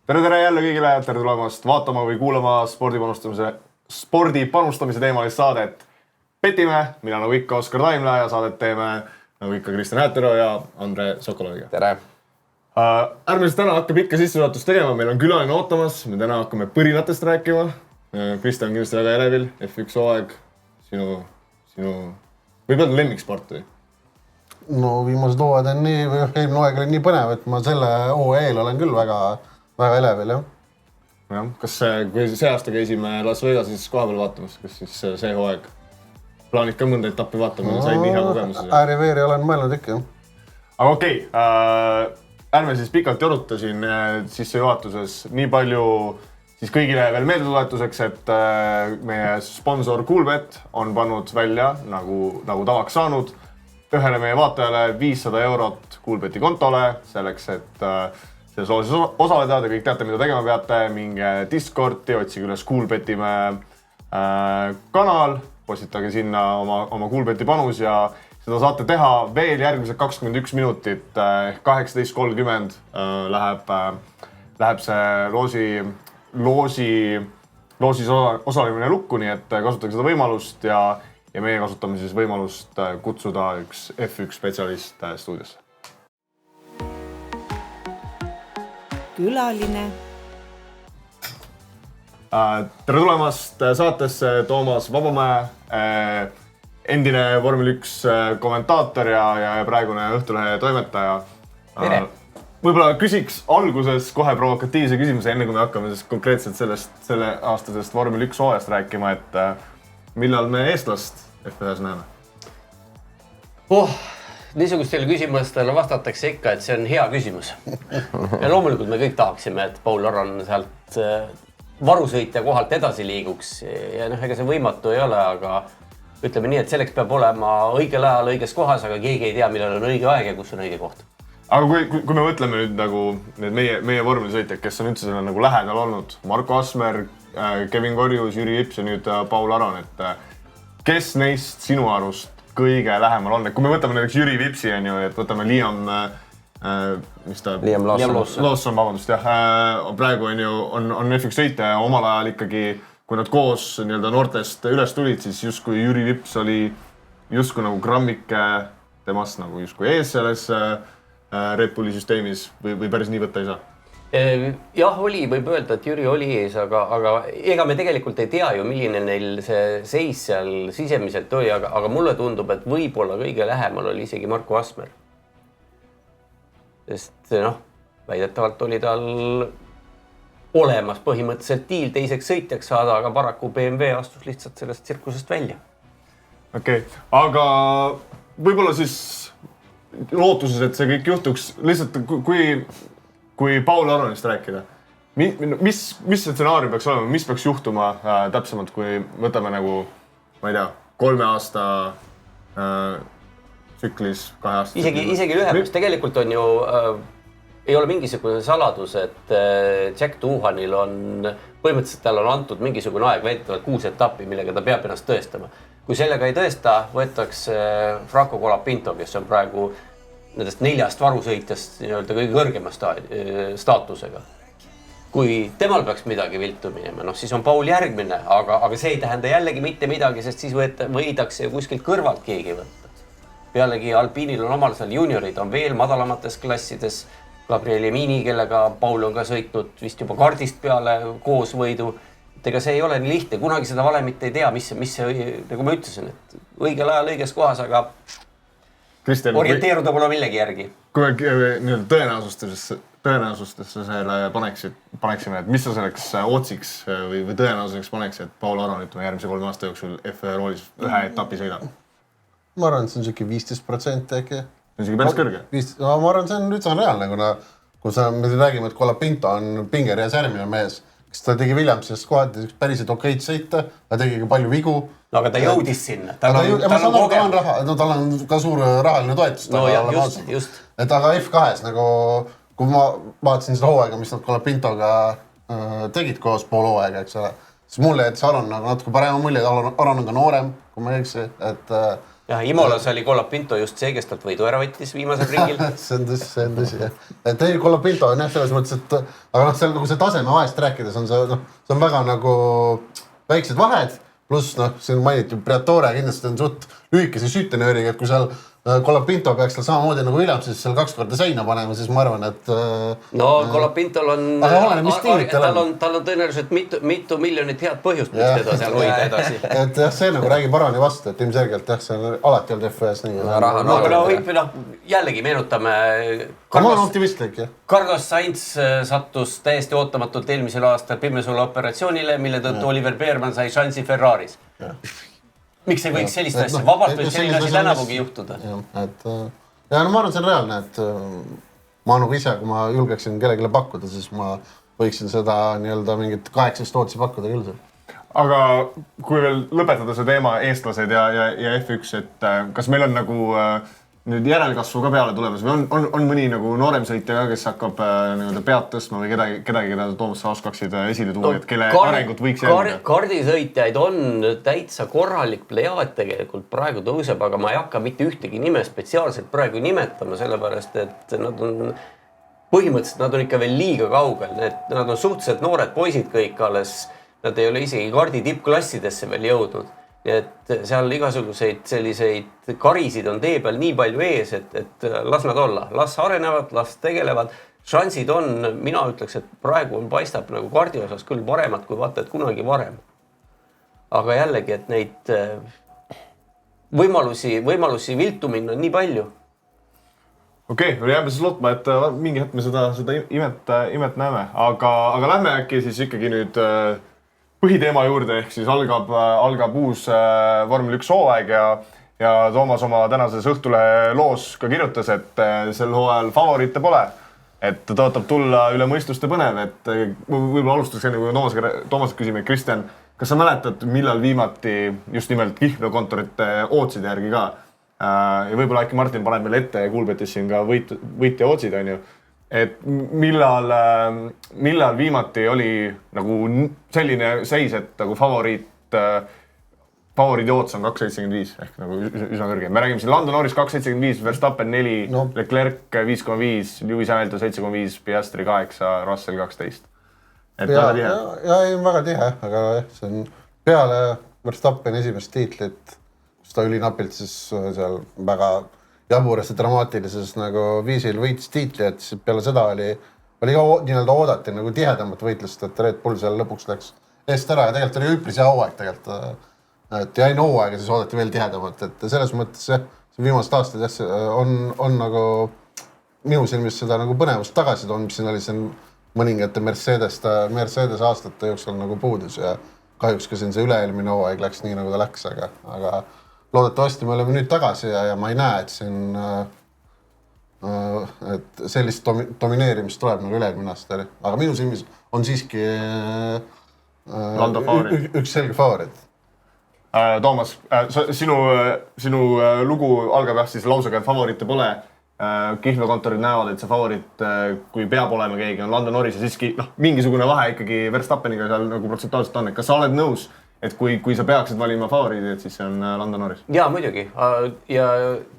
Tere jälle kõigile, tere tulemast vaatama või kuulama spordi panustamise teemalist saadet Petime, mina nagu ikka Oskar Taimla ja saadet teeme nagu ikka Kristjan Häätero ja Andre Sokoloviga. Tere! Ärme siis täna hakkab ikka sissejuhatust tegema, meil on külaline ootamas, me täna hakkame põrinatest rääkima. Kristjan on kindlasti väga elevil, F1 hooaeg, sinu võib öelda lemmiksport või? No viimased hooajad on nii, või eelmine hooaeg oli nii põnev, et ma selle hooaja eel olen küll väga elevil, jah. Jah, kas kui see aasta käisime Las Vegasis siis kohapeal vaatamas, kas siis see hooaeg plaanid ka mõnda etappi vaatama, said nii hea kogemusi? Ääri-veeri olen mõelnud ikka. Aga okei, ärme siis pikalt joruta siin sissejuhatuses nii palju siis kõigile veel meeldetuletuseks, et meie sponsor Coolbet on pannud välja, nagu tavaks saanud, ühele meie vaatajale 500 eurot Coolbeti kontole, selleks, et selles loosis osaleda, te kõik teate, mida tegema peate, minge Discordi, otsige üles Coolbetime kanal, postitage sinna oma Coolbeti panus ja seda saate teha veel järgmised 21 minutit, 18.30 läheb see loosis osalemine lukku, nii et kasutage seda võimalust ja meie kasutame siis võimalust kutsuda üks F1 spetsialist stuudiosse. Külaline. Tere tulemast saatesse Toomas Vabamäe, endine Vormel 1 kommentaator ja praegune Õhtulehe toimetaja. Tere! Võib-olla küsiks alguses kohe provokatiivse küsimuse, enne kui me hakkame siis konkreetselt selle aastasest Vormel 1 hooajast rääkima, et millal me eestlast F1-s näeme? Niisugustele küsimustele vastatakse ikka, et see on hea küsimus. Ja loomulikult me kõik tahaksime, et Paul Aron sealt varusõitja kohalt edasi liiguks. Ja ega see võimatu ei ole, aga ütleme nii, et selleks peab olema õigel ajal õiges kohas, aga keegi ei tea, millal on õige aeg ja kus on õige koht. Aga kui me mõtleme nüüd nagu meie vormelisõitjad, kes on üldse selle nagu lähedal olnud, Marko Asmer, Kevin Korjus, Jüri Vips ja nüüd Paul Aron, et kes neist sinu arust kõige lähemal on? Kui me võtame näiteks Jüri Vipsi, et võtame Liam Lawson, vabandust, jah. Praegu on F1 sõitja ja omal ajal ikkagi, kui nad koos noortest üles tulid, siis justkui Jüri Vips oli justkui nagu grammike temast nagu justkui ees selles Red Bulli süsteemis või päris nii võtta ei saa? Jah, võib öelda, et Jüri oli ees, aga ega me tegelikult ei tea ju, milline neil see seis seal sisemiselt oli, aga mulle tundub, et võib-olla kõige lähemal oli isegi Marko Asmer. Sest väidetavalt oli tal olemas põhimõtteliselt diil teiseks sõitjaks saada, aga paraku BMW astus lihtsalt sellest tsirkusest välja. Okei, aga võib-olla siis lootuses, et see kõik juhtuks, lihtsalt kui Paul Aronist rääkida, mis see stsenaarium peaks olema, mis peaks juhtuma täpsemalt, kui võtame nagu, ma ei tea, 3 aasta tsüklis, 2 aasta tsüklis? Isegi lühemas. Tegelikult on ju, ei ole mingisugune saladus, et Jack Doohanil on, põhimõtteliselt tal on antud mingisugune aeg väidetavalt 6 etappi, millega ta peab ennast tõestama. Kui sellega ei tõesta, võetakse Franco Colapinto, kes on praegu nendest 4 varusõitjast kõige kõrgema staatusega. Kui temal peaks midagi viltu minema, siis on Paul järgmine, aga see ei tähenda jällegi mitte midagi, sest siis võidakse kuskilt kõrvalt keegi võtta. Pealegi Alpinil on omal seal juniorid, on veel madalamates klassides. Gabriel Emini, kellega Paul on ka sõitnud vist juba kardist peale koos võidu. Ega see ei ole nii lihtne, kunagi seda valemit ei tea, mis see, nagu ma ütlesin, et õigel ajal õiges kohas, aga orienteeruda pole millegi järgi. Kui me tõenäosustesse selle paneksime, et mis sa selleks otsiks või tõenäosuseks paneks, et Paul Aron järgmise 3 aasta jooksul F1 roolis ühe etapi sõidab? Ma arvan, et see on siuke 15% äkki. See on siuke päris kõrge? Ma arvan, see on üldse reaalne, kui me räägime, et Colapinto on pingereas järgmine mees, kes ta tegi Williamsist kohati päriselt okeid sõita, ta tegi ka palju vigu. No aga ta jõudis sinna. Tal on ka suur rahaline toetus. No just. Et aga F2-s, kui ma vaatasin seda hooaega, mis nad Colapintoga tegid koos pool hooaega, eks ole, siis mulle jättis Aron natuke parema mulje, et Aron on ka noorem, kui ma ei eksi, et jah, Imolas oli Colapinto just see, kes talt võidu ära võttis viimasel ringil. see on tõsi, jah. Et ei, Colapinto on jah, selles mõttes, et aga noh, seal nagu see taseme vahest rääkides on see, see on väga nagu väiksed vahed, pluss siin mainiti Briatore kindlasti on suht lühikese sütenööriga, et kui seal Colapinto peaks seal samamoodi nagu Williamsis seal 2 korda seina panema, siis ma arvan, et no Colapintol on tal on tõenäoliselt mitu miljonit head põhjust, miks teda seal hoida edasi. Et jah, see nagu räägib Arani vastu, et ilmselgelt jah, see on alati olnud FS nii. Aga jällegi meenutame ma olen optimistlik, jah. Carlos Sainz sattus täiesti ootamatult eelmisel aastal pimesula operatsioonile, mille tõttu Oliver Beermann sai šansi Ferraris. Miks ei võiks sellist asja? Vabalt võiks selline asi tänavugi juhtuda. Ma arvan, see on reaalne, et ma nagu ise, kui ma julgeksin kellegile pakkuda, siis ma võiksin seda nii-öelda mingit 8 tootsi pakkuda küll. Aga kui veel lõpetada see teema eestlased ja F1, et kas meil on nagu nüüd järelkasvu ka peale tulemas või on mõni nagu noorem sõitja ka, kes hakkab pead tõstma või kedagi, keda Toomas sa oskaksid esile tuua, et kelle arengut võiks jälgida? Kardisõitjaid on täitsa korralik plejaad tegelikult praegu tõuseb, aga ma ei hakka mitte ühtegi nime spetsiaalselt praegu nimetama, sellepärast et nad on põhimõtteliselt nad on ikka veel liiga kaugel, nad on suhteliselt noored poisid kõik alles, nad ei ole isegi kardi tippklassidesse veel jõudnud. Et seal igasuguseid selliseid karisid on tee peal nii palju ees, et las nad olla, las arenevad, las tegelevad. Šansid on, mina ütleks, et praegu paistab nagu kardi osas küll paremad, kui vaata, et kunagi varem. Aga jällegi, et neid võimalusi viltu minna on nii palju. Okei, jääme siis lootma, et mingi hetk me seda imet näeme, aga lähme äkki siis ikkagi nüüd põhiteema juurde, ehk siis algab uus Vormel 1 hooaeg ja Toomas oma tänases Õhtulehe loos ka kirjutas, et sel hooajal favoriite pole. Et tõotab tulla üle mõistuste põnev, et võib-olla alustaks enne, kui Toomas küsime, Kristjan, kas sa mäletad, millal viimati just nimelt kihlveokontorite ootside järgi ka? Ja võib-olla äkki Martin paneb meil ette ja Kuulbetis siin ka võitja ootsid, on ju. Et millal viimati oli nagu selline seis, et nagu favoriidi oots on 2.75 ehk nagu üsna kõrge. Me räägime siin Lando Norris 2.75, Verstappen 4, Leclerc 5.5, Lewis Hamilton 7.5, Piastri 8, Russell 12. Et väga tihe. Ja ei, väga tihe, aga see on peale Verstappen esimest tiitlit, kus ta ülinapilt siis seal väga jaburas ja dramaatilises nagu viisil võitis tiitli, et peale seda oli ka nii-öelda oodati nagu tihedamat võitlust, et Red Bull seal lõpuks läks eest ära ja tegelikult oli üpris hea hooaeg tegelikult. Et jäin hooaega, siis oodati veel tihedamat, et selles mõttes see viimased aastad on nagu minu silmis seda nagu põnevust tagasi toonud, mis siin oli siin mõningate Mercedes aastate jooksul nagu puudus ja kahjuks ka siin see üle-eelmine hooaeg läks nii, nagu ta läks, aga loodetavasti me oleme nüüd tagasi ja ma ei näe, et siin et sellist domineerimist tuleb nagu üle-eelmine aasta. Aga minu silmis on siiski üks selge favoriit. Toomas, sinu lugu algab siis lausega, et favoriite pole. Kihlveokontorid näevad, et see favoriit, kui peab olema keegi, on Lando Norris ja siiski mingisugune vahe ikkagi Verstappeniga seal nagu protsentuaalselt on. Kas sa oled nõus, et kui sa peaksid valima favoriidi, et siis see on Lando Norris? Jaa, muidugi. Ja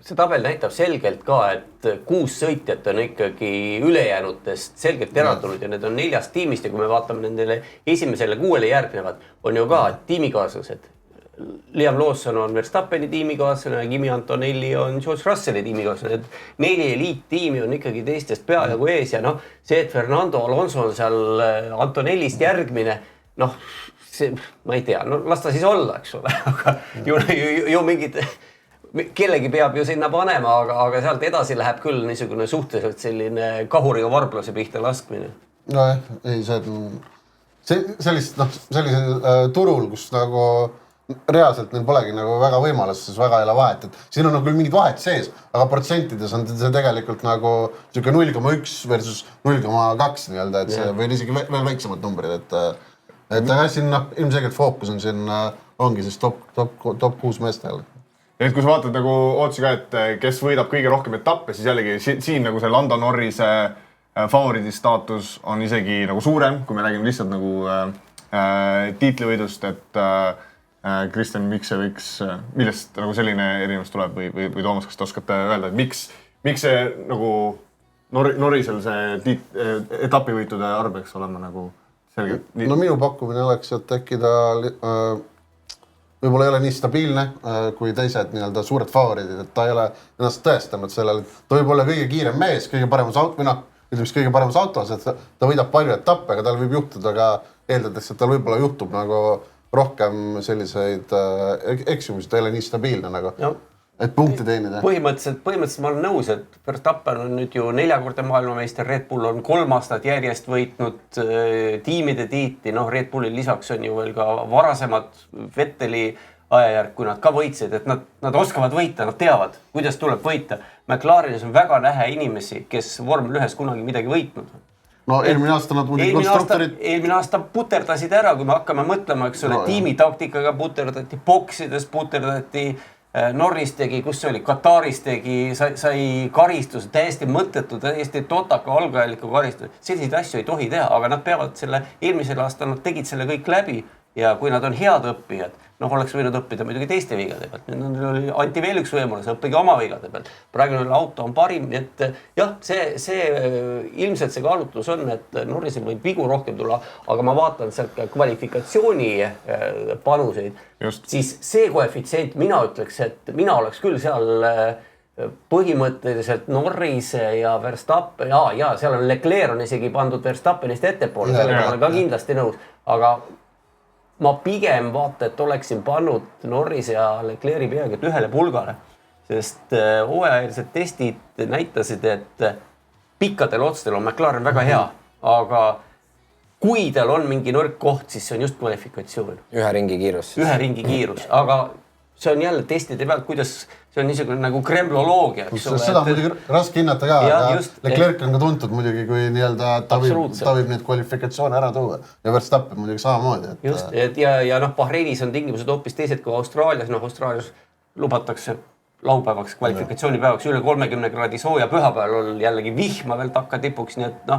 see tabel näitab selgelt ka, et 6 sõitjat on ikkagi ülejäänutest selgelt eraldunud ja need on 4 tiimist ja kui me vaatame nendele esimesele 6 järgnevad, on ju ka tiimikaaslased. Liam Lawson on Verstappeni tiimikaaslane, Kimi Antonelli on George Russelli tiimikaaslane. 4 eliittiimi on ikkagi teistest peaaegu ees ja see, et Fernando Alonso on seal Antonellist järgmine, see, ma ei tea, las ta siis olla, eks ole, aga ju mingid, kellegi peab ju sinna panema, aga sealt edasi läheb küll niisugune suhteliselt selline kahuriga varblase pihta laskmine. Nojah, ei, sellisel turul, kus nagu reaalselt neil polegi nagu väga võimalus, siis väga ei ole vahet, et siin on nagu küll mingid vahet sees, aga protsentides on see tegelikult nagu 0,1 versus 0,2 nii-öelda, et see või isegi veel väiksemad numbrid, et aga siin ilmselgelt fookus on siin, ongi siis top 6 meestel. Ja kui sa vaatad nagu ootsi ka, et kes võidab kõige rohkem etappe, siis jällegi siin nagu see Lando Norrise favoriidi staatus on isegi nagu suurem, kui me räägime lihtsalt nagu tiitlivõidust, et Kristjan, miks see võiks, millest nagu selline erinevus tuleb või Toomas, kas te oskate öelda, et miks see nagu Norrisel see etapivõitude arv peaks olema nagu selgelt? No minu pakkumine oleks, et äkki ta võib-olla ei ole nii stabiilne kui teised nii-öelda suured favoriidid, et ta ei ole ennast tõestanud sellel, ta võib olla kõige kiirem mees, kõige paremas autos, et ta võidab palju etappe, aga tal võib juhtuda ka, eeldades, et tal võib-olla juhtub nagu rohkem selliseid eksimusi, ta ei ole nii stabiilne nagu, et punkti teenida. Põhimõtteliselt ma olen nõus, et Verstappen on nüüd ju 4-kordne maailmameister, Red Bull on 3 aastat järjest võitnud tiimide tiitli, Red Bullil lisaks on ju veel ka varasemad Vetteli ajajärk, kui nad ka võitsid, et nad oskavad võita, nad teavad, kuidas tuleb võita. McLarenis on väga nähe inimesi, kes vormel 1 kunagi midagi võitnud. No eelmine aasta nad muidugi konstruktorid. Eelmine aasta puterdasid ära, kui me hakkame mõtlema, eks ole, tiimitaktikaga puterdati, boksides puterdati, Norris tegi, kus see oli, Kataris tegi, sai karistuse, täiesti mõttetu, täiesti totaka algajaliku karistuse. Selliseid asju ei tohi teha, aga nad peavad selle, eelmisel aastal nad tegid selle kõik läbi ja kui nad on head õppijad, oleks võinud õppida muidugi teiste vigade pealt. Nüüd anti veel üks võimalus, õppige oma vigade pealt. Praegu auto on parim, et jah, see ilmselt see kaalutlus on, et Norrisel võib vigu rohkem tulla, aga ma vaatan sealt kvalifikatsiooni panuseid, siis see koefitsient, mina ütleks, et mina oleks küll seal põhimõtteliselt Norrise ja Verstappen, ja seal on Leclerc on isegi pandud Verstappenist ettepoole, sellega olen ka kindlasti nõus, aga ma pigem vaata, et oleksin pannud Norris ja Leclerc'i peagi ühele pulgale, sest hooajalised testid näitasid, et pikkadel otsedel on McLaren väga hea, aga kui tal on mingi nõrk koht, siis see on just kvalifikatsioon. Ühe ringi kiirus, aga see on jälle testide pealt, kuidas see on niisugune nagu kremloloogia. Seda on muidugi raske hinnata ka, aga Leclerc on ka tuntud muidugi, kui nii-öelda ta võib neid kvalifikatsioone ära tuua ja Verstappen muidugi samamoodi. Just, ja Bahreinis on tingimused hoopis teised kui Austraalias. Austraalias lubatakse laupäevaks, kvalifikatsioonipäevaks üle 30 kraadi sooja, pühapäeval on jällegi vihma veel takka tipuks, nii et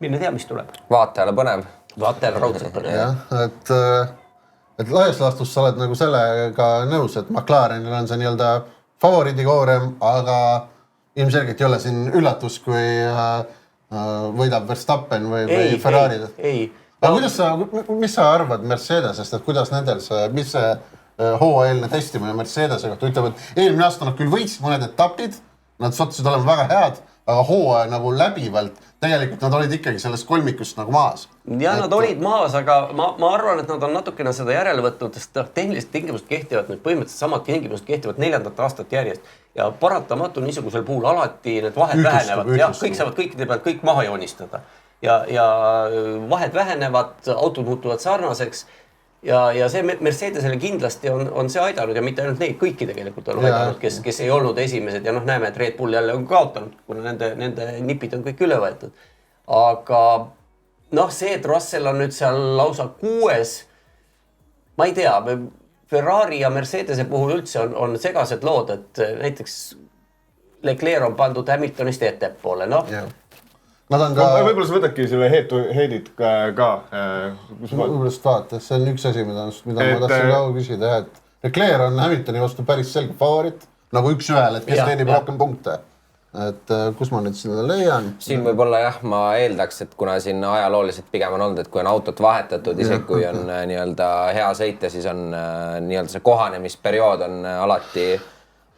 mine tea, mis tuleb. Vaatajale põnev. Vaatajale raudselt põnev. Jah, et laias laastus sa oled nagu sellega nõus, et McLarenil on see nii-öelda favoriidikoorem, aga ilmselgelt ei ole siin üllatus, kui võidab Verstappen või Ferrari. Ei. Aga mis sa arvad Mercedesest, et kuidas nendel mis see hooajalne testimine Mercedesega, et ütlevad, eelmine aasta nad küll võitsid mõned etapid, nad sattusid olema väga head, aga hooaja nagu läbivalt, tegelikult nad olid ikkagi sellest kolmikust nagu maas. Ja nad olid maas, aga ma arvan, et nad on natukene seda järele võtnud, sest tehnilised tingimused kehtivad nüüd põhimõtteliselt samad tingimused kehtivad 4. aastat järjest ja paratamatu niisugusel puhul alati need vahed vähenevad. Ja kõik saavad kõikide pealt kõik maha joonistada ja vahed vähenevad, autod muutuvad sarnaseks ja see Mercedesele kindlasti on see aidanud ja mitte ainult neid, kõiki tegelikult on aidanud, kes ei olnud esimesed ja näeme, et Red Bull jälle on kaotanud, kuna nende nipid on kõik üle võetud. Aga see, et Russell on nüüd seal lausa 6, ma ei tea, Ferrari ja Mercedese puhul üldse on segased lood, et näiteks Leclerc on pandud Hamiltonist ettepoole, Võib-olla sa võtadki selle head-to-head'id ka. Võib-olla vaata, see on üks asi, mida ma tahtsin ka küsida, et Leclerc on Hamiltoni vastu päris selge favorit, nagu üks ühel, et kes teenib rohkem punkte. Et kus ma nüüd sinna leian? Siin võib-olla ma eeldaks, et kuna siin ajalooliselt pigem on olnud, et kui on autot vahetatud, isegi kui on nii-öelda hea sõita, siis on nii-öelda see kohanemisperiood on alati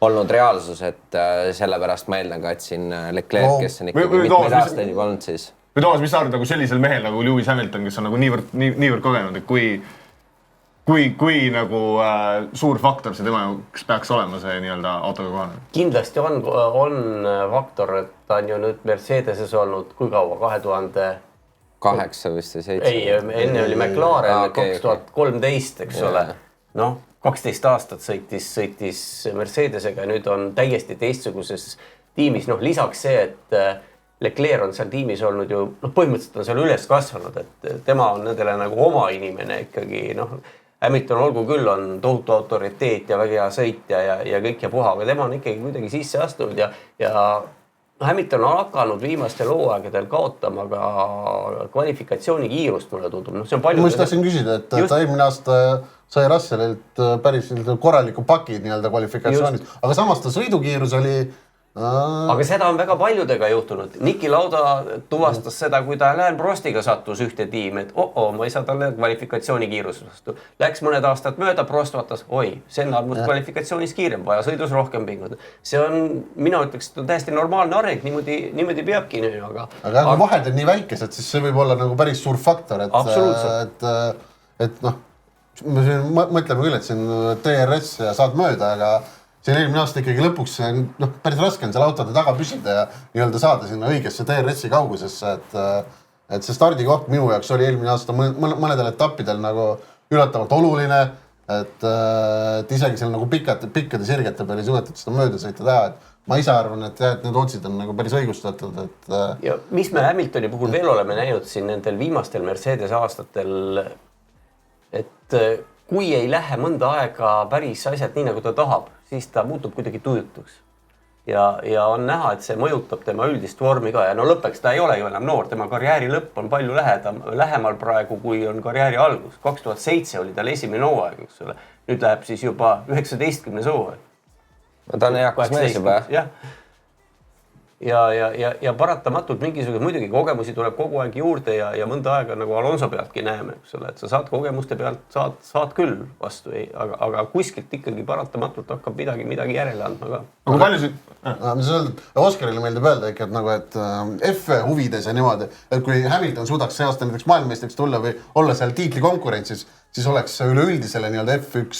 olnud reaalsus, et sellepärast ma eeldan ka, et siin Leclerc, kes on ikkagi mitmeid aastaid juba olnud siis. Või Toomas, mis sa arvad nagu sellisel mehel nagu Lewis Hamilton, kes on nagu niivõrd kogenud, et kui nagu suur faktor see tema peaks olema see nii-öelda autoga kohane? Kindlasti on faktor, et ta on ju nüüd Mercedeses olnud kui kaua, 2008 vist või 7? Ei, enne oli McLaren 2013, eks ole. 12 aastat sõitis Mercedesega ja nüüd on täiesti teistsuguses tiimis. Lisaks see, et Leclerc on seal tiimis olnud ju, põhimõtteliselt on seal üles kasvanud, et tema on nendele nagu oma inimene ikkagi, Hamilton olgu küll on tohutu autoriteet ja väga hea sõitja ja kõik ja puha, aga tema on ikkagi kuidagi sisse astunud ja Hamilton on hakanud viimastel hooaegadel kaotama ka kvalifikatsiooni kiirust, mulle tundub. See on palju. Ma just tahtsin küsida, et ta eelmine aasta sai Russellilt päris korraliku paki nii-öelda kvalifikatsioonis, aga samas ta sõidukiirus oli aga seda on väga paljudega juhtunud. Niki Lauda tuvastas seda, kui ta Alain Prostiga sattus ühte tiimi, et ma ei saa talle kvalifikatsiooni kiirus vastu. Läks mõned aastad mööda, Prost vaatas, Senna on kvalifikatsioonis kiirem, vaja sõidus rohkem pinguda. See on, mina ütleks, et on täiesti normaalne areng, niimoodi peabki. Aga kui vahed on nii väikesed, siis see võib olla nagu päris suur faktor, et noh, mõtleme küll, et siin DRS ja saad mööda, aga see eelmine aasta ikkagi lõpuks päris raske on seal autode taga püsida ja nii-öelda saada sinna õigesse DRS-i kaugusesse, et see stardikoht minu jaoks oli eelmine aasta mõnedel etappidel nagu üllatavalt oluline, et isegi seal nagu pikkade sirgete peal ei suudetud seda möödasõita teha, et ma ise arvan, et need otsid on nagu päris õigustatud, et ja mis me Hamiltoni puhul veel oleme näinud siin nendel viimastel Mercedes aastatel, et kui ei lähe mõnda aega päris asjad nii, nagu ta tahab, siis ta muutub kuidagi tujutuks. Ja on näha, et see mõjutab tema üldist vormi ka. Ja no lõppeks ta ei ole ju enam noor. Tema karjääri lõpp on palju lähemal praegu, kui on karjääri algus. 2007 oli tal esimene hooaeg, eks ole. Nüüd läheb siis juba 19. hooaeg. Ta on eakas mees juba, jah. Ja paratamatult mingisugune muidugi kogemusi tuleb kogu aeg juurde ja mõnda aega nagu Alonso pealtki näeme, eks ole, et sa saad kogemuste pealt, saad küll vastu, aga kuskilt ikkagi paratamatult hakkab midagi järele andma ka. Aga palju siin? Oscarile meeldib öelda ikka, et nagu, et F huvides ja niimoodi, et kui Hamilton suudaks see aasta näiteks maailmameistriks tulla või olla seal tiitli konkurentsis, siis oleks üleüldisele nii-öelda F1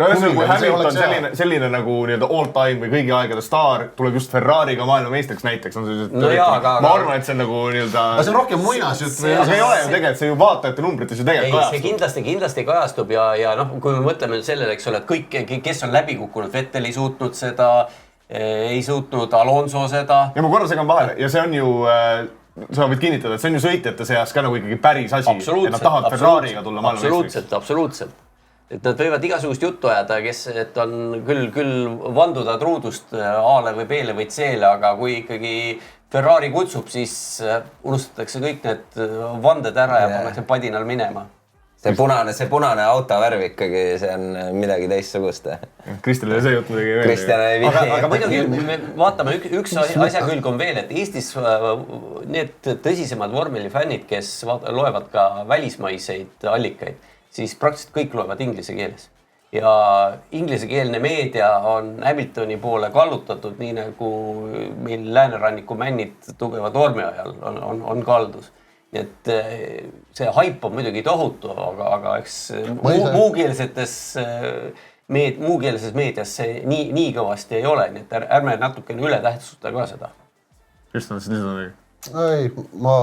no kui Hamilton selline nagu nii-öelda all time või kõigi aegade staar tuleb just Ferrari'ga maailmameistriks näiteks. Ma arvan, et see on nagu nii-öelda... See on rohkem muinasjutt või... See ei ole ju tegelikult, see ju vaatajate numbrites ju tegelikult kajastub. See kindlasti kajastub ja noh, kui me mõtleme sellele, eks ole, et kõik, kes on läbi kukkunud, Vettel ei suutnud seda, ei suutnud Alonso seda. Ja ma korra segan vahele ja see on ju... Sa võid kinnitada, et see on ju sõitjate seas ka nagu ikkagi päris asi, et nad tahavad Ferrari'ga tulla maailmameistriks. Absoluutselt. Et nad võivad igasugust juttu ajada, et on küll vanduda truudust A-le või B-le või C-le, aga kui ikkagi Ferrari kutsub, siis unustatakse kõik need vanded ära ja pannakse padinal minema. See punane autovärv ikkagi, see on midagi teistsugust. Kristelile see jutt muidugi ei meeldi. Aga muidugi me vaatame üks asja külg on veel, et Eestis need tõsisemad vormelifännid, kes loevad ka välismaiseid allikaid, siis praktiliselt kõik loevad inglise keeles. Ja inglisekeelne meedia on Hamiltoni poole kallutatud, nii nagu meil lääneranniku männid tugeva tormi ajal on kaldus. Et see haip on muidugi tohutu, aga eks muukeelses meedias see nii kõvasti ei ole, nii et ärme natukene üle tähtsusta ka seda. Kristjan, see on õige? Ei, ma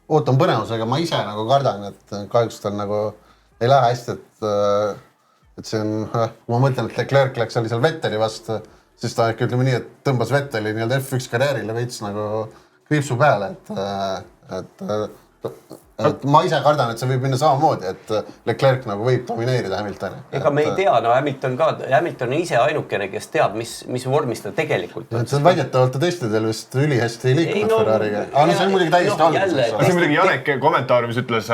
ootan põnevusega, ma ise nagu kardan, et kahjuks tal nagu ei lähe hästi, et see on, kui ma mõtlen, et Leclerc läks seal Vetteli vastu, siis ta ikka ütleme nii, et tõmbas Vetteli nii-öelda F1 karjäärile veits nagu kriipsu peale, et ma ise kardan, et see võib minna samamoodi, et Leclerc nagu võib domineerida Hamiltoni. Ega me ei tea, no Hamilton on ise ainukene, kes teab, mis vormis ta tegelikult. See on väidetavalt testidel vist ülihästi ei liikunud Ferrari'ga. Aga see on muidugi täiesti alguses. See on muidugi Janek kommentaariumis ütles,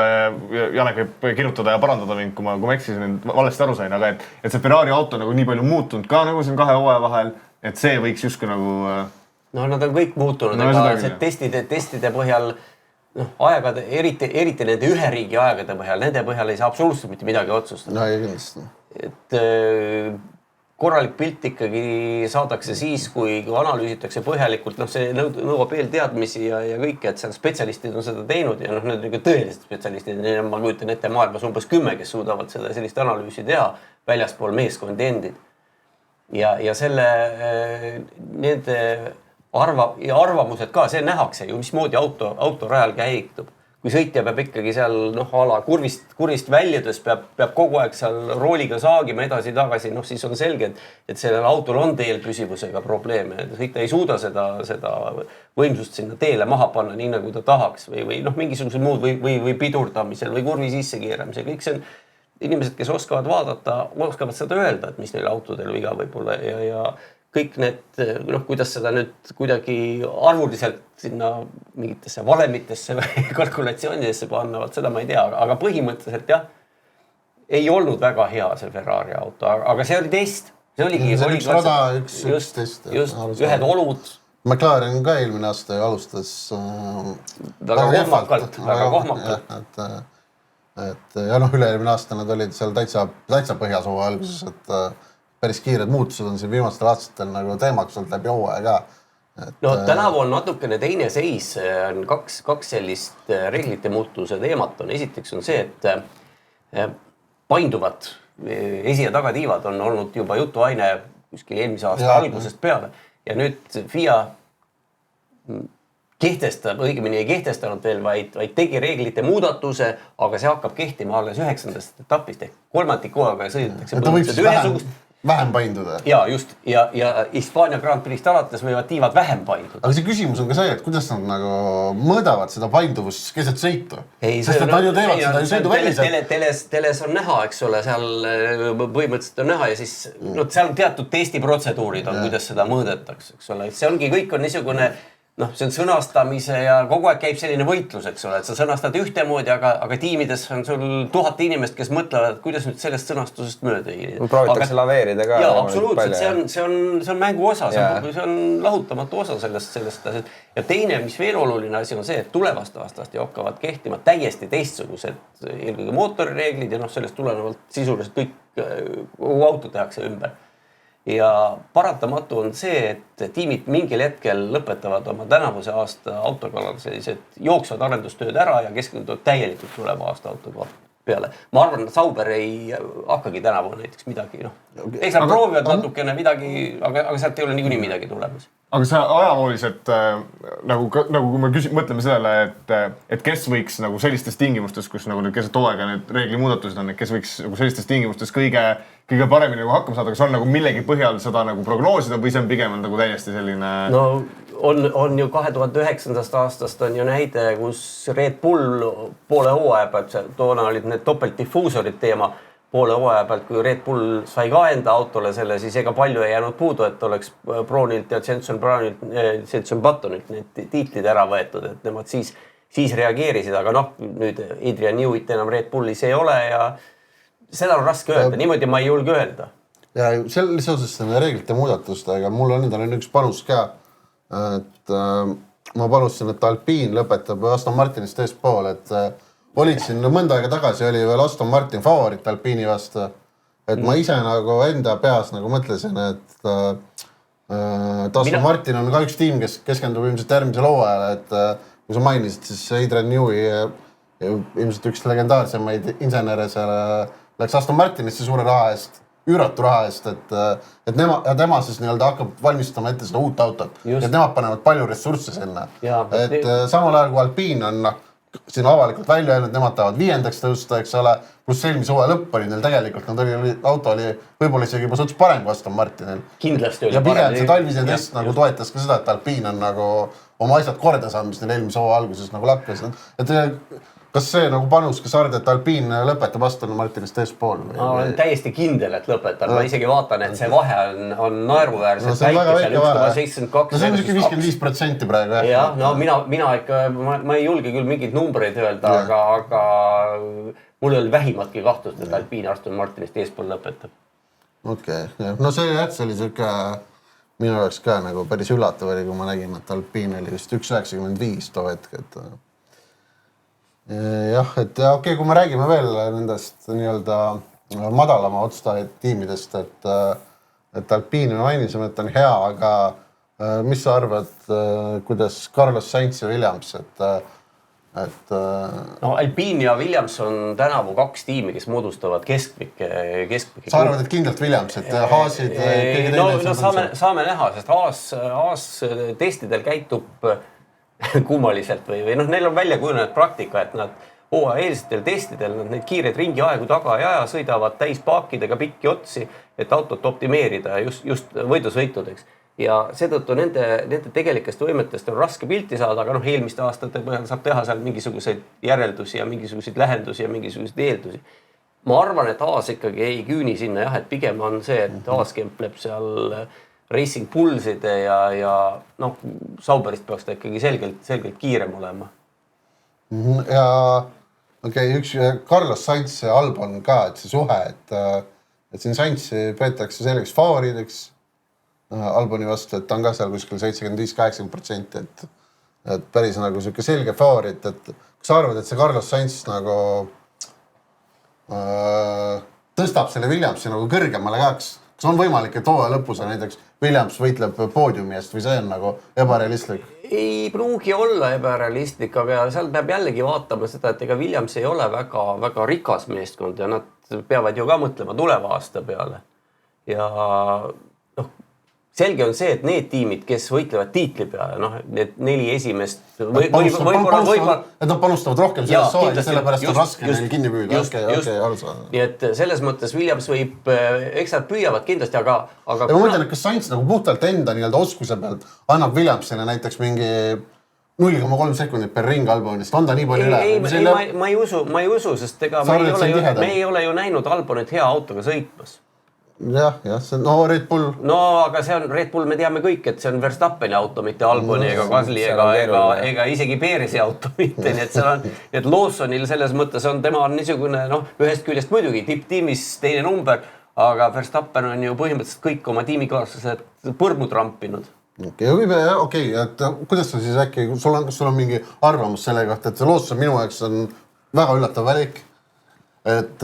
Janek võib kirjutada ja parandada mind, kui ma eksisin, valesti aru sain, aga et see Ferrari auto nagu nii palju muutunud ka nagu siin 2 hooaja vahel, et see võiks justkui nagu... No nad on kõik muutunud, aga see testide põhjal, aegade, eriti nende ühe riigi aegade põhjal, nende põhjal ei saa absoluutselt mitte midagi otsustada. No ei kindlasti. Et korralik pilt ikkagi saadakse siis, kui analüüsitakse põhjalikult, see nõuab eelteadmisi ja kõik, et seal spetsialistid on seda teinud ja need on tõelised spetsialistid, ma kujutan ette maailmas umbes 10, kes suudavad sellist analüüsi teha väljaspool meeskondi endid. Ja nende arvamused ka, see nähakse ju, mismoodi autorajal käitub. Kui sõitja peab ikkagi seal kurvist väljudes, peab kogu aeg seal rooliga saagima edasi-tagasi, siis on selge, et sellel autol on teel püsivusega probleeme. Sõitja ei suuda seda võimsust sinna teele maha panna nii, nagu ta tahaks või mingisugusel muud või pidurdamisel või kurvi sisse keeramisel. Kõik see on inimesed, kes oskavad vaadata, oskavad seda öelda, et mis neil autodel viga võib olla ja kõik need, kuidas seda nüüd kuidagi arvuliselt sinna mingitesse valemitesse või kalkulatsioonidesse pannavad, seda ma ei tea, aga põhimõtteliselt jah, ei olnud väga hea see Ferrari auto, aga see oli test. See oligi üks rada, üks test. Just ühed olud. McLaren ka eelmine aasta ju alustas väga kohmakalt. Ja üle-eelmine aasta nad olid seal täitsa põhjasooa alguses, et päris kiired muutused on siin viimastel aastatel nagu teemaks olnud läbi hooaja ka. No tänavu on natukene teine seis, on kaks sellist reeglite muutuse teemat on. Esiteks on see, et painduvad esi- ja tagatiivad on olnud juba jutuaine kuskil eelmise aasta algusest peale. Ja nüüd FIA kehtestab, õigemini ei kehtestanud veel, vaid tegi reeglite muudatuse, aga see hakkab kehtima alles 9. etapist ehk kolmandiku hooajaga sõidetakse. Ta võib siis vähem painduda. Ja just, ja Hispaania Grand Prix'st alates võivad tiivad vähem painduda. Aga see küsimus on ka see, et kuidas nad nagu mõõdavad seda painduvust keset sõitu. Sest et nad ju teevad seda ju sõidu väliselt. Teles on näha, eks ole, seal põhimõtteliselt on näha ja siis seal on teatud testiprotseduurid on, kuidas seda mõõdetakse, eks ole. See ongi, kõik on niisugune, see on sõnastamise ja kogu aeg käib selline võitlus, eks ole, et sa sõnastad ühtemoodi, aga tiimides on sul 1000 inimest, kes mõtlevad, kuidas nüüd sellest sõnastusest mööda ei. Proovitakse laveerida ka. Jaa, absoluutselt, see on mängu osa, see on lahutamatu osa sellest asjast. Ja teine, mis veel oluline asi on see, et tulevast aastast ju hakkavad kehtima täiesti teistsugused eelkõige mootorireeglid ja sellest tulenevalt sisuliselt kogu auto tehakse ümber. Ja paratamatu on see, et tiimid mingil hetkel lõpetavad oma tänavuse aasta autokallal sellised jooksvad arendustööd ära ja keskenduvad täielikult tuleva aasta autoga peale. Ma arvan, et Sauber ei hakkagi tänavu näiteks midagi. Eks nad proovivad natukene midagi, aga sealt ei ole niikuinii midagi tulemas. Aga see ajalooliselt, nagu kui me mõtleme sellele, et kes võiks nagu sellistes tingimustes, kus nagu keset hooaega need reeglimuudatused on, et kes võiks nagu sellistes tingimustes kõige paremini nagu hakkama saada, kas on nagu millegi põhjal seda nagu prognoosida või see on pigem nagu täiesti selline... No on ju 2009. aastast on ju näide, kus Red Bull poole hooaja pealt, toona olid need topeltdiffuusorid teema, poole hooaja pealt, kui Red Bull sai ka enda autole selle, siis ega palju ei jäänud puudu, et oleks Brownilt ja Jenson Buttonilt need tiitlid ära võetud, et nemad siis reageerisid, aga nüüd Adrian Newit enam Red Bullis ei ole ja seda on raske öelda, niimoodi ma ei julge öelda. Ja seoses reeglite muudatustega, mul on endal üks panus ka, et ma panustasin, et Alpine lõpetab Aston Martinist eespool, et olid siin mõnda aega tagasi, oli veel Aston Martin favoriit Alpine'i vastu, et ma ise nagu enda peas nagu mõtlesin, et Aston Martin on ka üks tiim, kes keskendub ilmselt järgmisel hooajale, et kui sa mainisid, siis Adrian Newey ilmselt üks legendaarsemaid insenere seal läks Aston Martinisse suure raha eest, üüratu raha eest, et tema siis nii-öelda hakkab valmistama ette seda uut autot. Et nemad panevad palju ressursse sinna. Et samal ajal kui Alpine on siin avalikult välja öelnud, nemad tahavad 5. tõusta, eks ole, pluss eelmise hooaja lõpp oli neil tegelikult, auto oli võib-olla isegi juba suts parem kui Aston Martinil. Kindlasti oli ja pigem see talvise test nagu toetas ka seda, et Alpine on nagu oma asjad korda saanud, mis neil eelmise hooaja alguses nagu lakkas. Et kas see nagu panus, kas arvad, et Alpine lõpetab Aston Martinist eespool? Ma olen täiesti kindel, et lõpetab. Ma isegi vaatan, et see vahe on naeruväärselt väike, seal 1,72. See on 55% praegu. Jah, mina ikka, ma ei julge küll mingid numbreid öelda, aga mul oli vähimatki kahtust, et Alpine Aston Martinist eespool lõpetab. Okei, no see oli siuke minu jaoks ka nagu päris üllatav oli, kui ma nägin, et Alpine oli vist 1,95 too hetk, et jah, et okei, kui me räägime veel nendest nii-öelda madalama otstaid tiimidest, et Alpine me mainisime, et on hea, aga mis sa arvad, kuidas Carlos Sainz ja Williams, No Alpine ja Williams on tänavu 2 tiimi, kes moodustavad keskpike. Sa arvad, et kindlalt Williams, et Haasid keegi teine? Saame näha, sest Haas testidel käitub kummaliselt või neil on välja kujunenud praktika, et nad hooajaeelsetel testidel nad neid kiireid ringiaegu taga ei aja, sõidavad täis paakidega pikki otsi, et autot optimeerida just võidusõitudeks. Ja seetõttu nende tegelikest võimetest on raske pilti saada, aga eelmiste aastate põhjal saab teha seal mingisuguseid järeldusi ja mingisuguseid lähendusi ja mingisuguseid eeldusi. Ma arvan, et Haas ikkagi ei küüni sinna, et pigem on see, et Haas kempleb seal Racing Bullside ja Sauberist peaks ta ikkagi selgelt kiirem olema. Ja Okei, üks Carlos Sainz ja Albon ka, et see suhe, et siin Sainzi peetakse selgeks favoriideks Alboni vastu, et ta on ka seal kuskil 75-80%, et päris nagu siuke selge favoriit, et kas sa arvad, et see Carlos Sainz nagu tõstab selle Williamsi nagu kõrgemale ka, kas on võimalik, et hooaja lõpus näiteks Williams võitleb poodiumi eest või see on nagu ebarealistlik? Ei pruugi olla ebarealistlik, aga seal peab jällegi vaatama seda, et ega Williams ei ole väga rikas meeskond ja nad peavad ju ka mõtlema tuleva aasta peale. Ja selge on see, et need tiimid, kes võitlevad tiitli peale, need 4 esimest et nad panustavad rohkem selles sooja, sellepärast on raske neil kinni püüda. Nii et selles mõttes Williams võib, eks nad püüavad kindlasti, aga ma mõtlen, et kas Sainz nagu puhtalt enda oskuse pealt annab Williamsile näiteks mingi 0,3 sekundit per ring Albonist, on ta nii palju üle? Ma ei usu, sest ega me ei ole ju näinud Albonit hea autoga sõitmas. Jah, see on Red Bull. Aga see on Red Bull, me teame kõik, et see on Verstappeni auto, mitte Alboni ega Gasly ega isegi Perezi auto mitte, nii et seal on, et Lawsonil selles mõttes on, tema on niisugune, ühest küljest muidugi tipptiimis teine number, aga Verstappen on ju põhimõtteliselt kõik oma tiimikaaslased põrmu trampinud. Okei, et kuidas sa siis äkki, kas sul on mingi arvamus selle kohta, et see Lawson minu jaoks on väga üllatav välik, et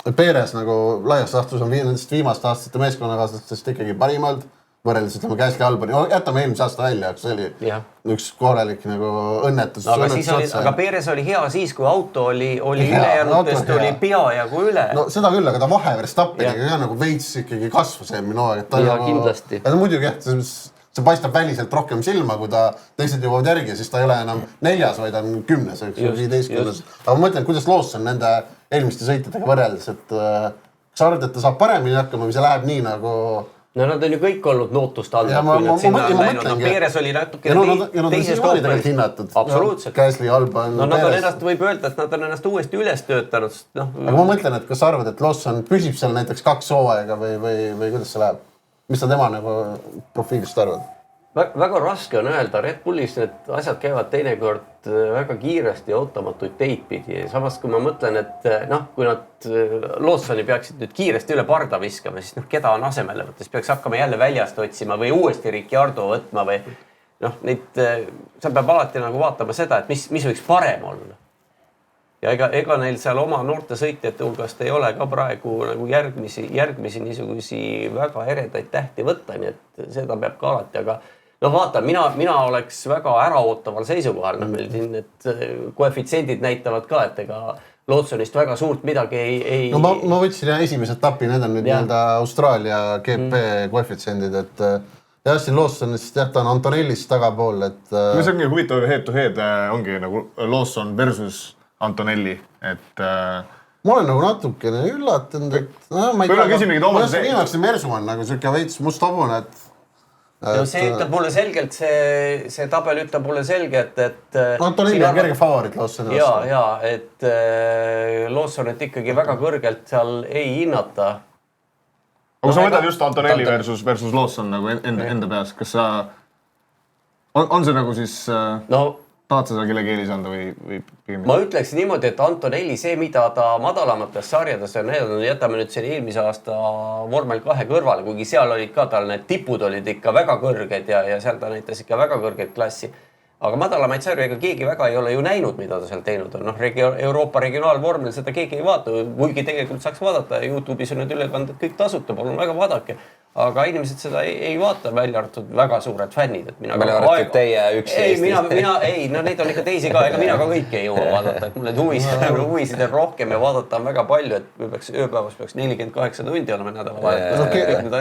Perez nagu laias laastus on nendest viimaste aastate meeskonnakaaslastest ikkagi parimalt, võrreldes ütleme Gasly Alboni. Jätame eelmise aasta välja, see oli üks korralik nagu õnnetus. Aga Perez oli hea siis, kui auto oli ülejärnutest oli peajagu üle. No seda küll, aga ta vahe Verstappeniga ka nagu veits ikkagi kasvas eelmine hooaeg. Ja kindlasti. Muidugi see paistab väliselt rohkem silma, kui ta teised jõuavad järgi, siis ta ei ole enam 4, vaid on 10, 15. Aga ma mõtlen, kuidas Lawson nende eelmiste sõitjatega võrreldes, et kas sa arvad, et ta saab paremini hakkama või see läheb nii nagu... Nad on ju kõik olnud nootust andnud, kui nad sinna on läinud. Peres oli natuke teises toopel. Absoluutselt. Käsli, Albon, Peres. Võib öelda, et nad on ennast uuesti üles töötanud. Aga ma mõtlen, et kas sa arvad, et Lawson püsib seal näiteks 2 hooaega või kuidas see läheb? Mis sa tema nagu profiilist arvad? Väga raske on öelda, Red Bullis need asjad käivad teinekord väga kiiresti ja ootamatuid teid pidi. Samas kui ma mõtlen, et kui nad Lawsoni peaksid nüüd kiiresti üle parda viskama, siis keda on asemele võttes, peaks hakkama jälle väljast otsima või uuesti Ricciardo võtma või sa peab alati nagu vaatama seda, et mis võiks parem olla. Ja ega neil seal oma noorte sõitjate hulgast ei ole ka praegu nagu järgmisi niisugusi väga eredaid tähti võtta, nii et seda peab ka alati, aga vaata, mina oleks väga äraootaval seisukohal, meil siin need koefitsiendid näitavad ka, et ega Lawsonist väga suurt midagi ei... ma võtsin esimese etapi, need on nüüd nii-öelda Austraalia GP koefitsiendid, et jah, siin Lawsonist ta on Antonellist tagapool, et... See ongi huvitav head-to-head ongi nagu Lawson versus Antonelli, et... Ma olen nagu natukene üllatanud, et... Ma viimaks Mersu on nagu selline veits mustabune, et... See ütleb mulle selgelt, see tabel ütleb mulle selge, et... Antonelli on kerge favoriit Lawsoni vastu. Ja, et Lawsonit ikkagi väga kõrgelt seal ei hinnata. Aga sa võtad just Antonelli versus Lawson nagu enda peas, kas sa... On see nagu siis... Tahad sa seda kellegi eelis anda või pigem? Ma ütleks niimoodi, et Antonelli see, mida ta madalamates sarjades on näidanud, jätame nüüd selle eelmise aasta vormel 2 kõrvale, kuigi seal olid ka tal need tipud olid ikka väga kõrged ja seal ta näitas ikka väga kõrged klassi. Aga madalamaid sarju ega keegi väga ei ole ju näinud, mida ta seal teinud on. Euroopa regionaalvormel seda keegi ei vaata, kuigi tegelikult saaks vaadata. YouTube'is on need ülekanded kõik tasuta, palun väga vaadake. Aga inimesed seda ei vaata, välja arvatud väga suured fännid. Välja arvatud teie üksi Eestist. Neid on ikka teisi ka, ega mina ka kõike ei jõua vaadata. Et mulle huvisid on rohkem ja vaadata on väga palju, et ööpäevas peaks 48 tundi olema nädala vaadata.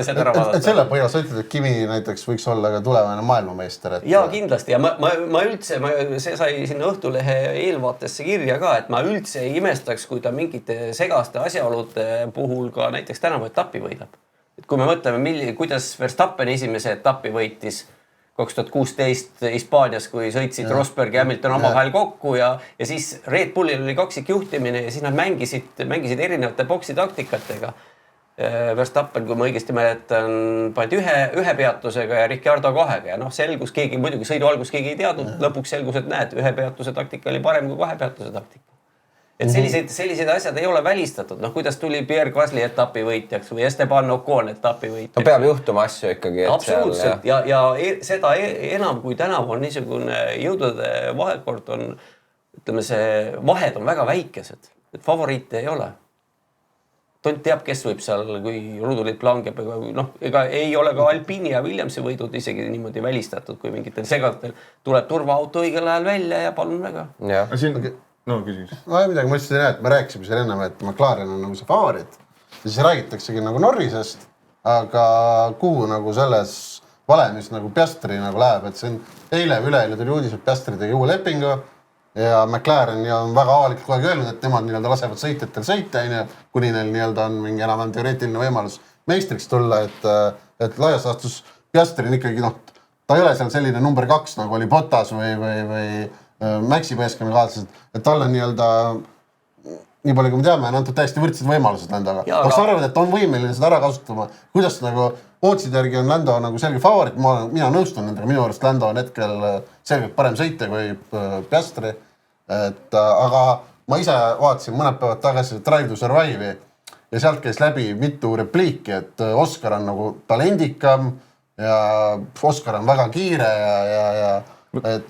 Et selle põhjal sa ütled, et Kimi näiteks võiks olla ka tulevane maailmameister. Ja kindlasti. Ja ma üldse, see sai sinna Õhtulehe eelvaatesse kirja ka, et ma üldse ei imestaks, kui ta mingite segaste asjaolude puhul ka näiteks tänavu etappi võidab. Et kui me mõtleme, kuidas Verstappen esimese etappi võitis 2016 Hispaanias, kui sõitsid Rosberg ja Hamilton omavahel kokku ja siis Red Bullil oli kaksik-juhtimine ja siis nad mängisid erinevate boksi taktikatega. Verstappen, kui ma õigesti mäletan, panid ühe peatusega ja Ricciardo 2 ja selgus keegi, muidugi sõidu algus keegi ei teadnud, lõpuks selgus, et näed, ühe peatuse taktika oli parem kui 2 peatuse taktika. et sellised asjad ei ole välistatud, noh kuidas tuli Pierre Gasly etapi võitjaks või Esteban Ocon etapi võitjaks. No peab juhtuma asju ikkagi. Absoluutselt ja seda enam kui tänavu on niisugune jõudude vahekord on, ütleme see vahed on väga väikesed, et favoriite ei ole. Tont teab, kes võib seal, kui rudulipp langeb, noh, ega ei ole ka Alpini ja Williamsi võidud isegi niimoodi välistatud, kui mingitel segatel tuleb turvaauto õigel ajal välja ja palun väga. No küsimus. No ei midagi, ma ütlesin, et me rääkisime siin ennem, et McLaren on nagu see favoriit. Ja siis räägitaksegi nagu Norrisest, aga kuhu nagu selles valemis nagu Piastri nagu läheb, et siin eile või üleeile tuli uudis, et Piastri tegi uue lepingu ja McLaren on väga avalikult kogu aeg öelnud, et nemad nii-öelda lasevad sõitjatel sõita, kuni neil nii-öelda on mingi enam teoreetiline võimalus meistriks tulla, et laias laastus Piastri on ikkagi, noh, ta ei ole seal selline number 2, nagu oli Bottas või Maxi meeskonnakaaslased, et tal on nii-öelda, nii palju kui me teame, on antud täiesti võrdsed võimalused Landoga. Kas sa arvad, et on võimeline seda ära kasutama? Kuidas nagu Ootside järgi on Lando nagu selge favoriit, mina nõustun nendega, minu arust Lando on hetkel selgelt parem sõita kui Piastri. Aga ma ise vaatasin mõned päevad tagasi Drive to Survive'i ja sealt käis läbi mitu repliiki, et Oscar on nagu talendikam ja Oscar on väga kiire ja et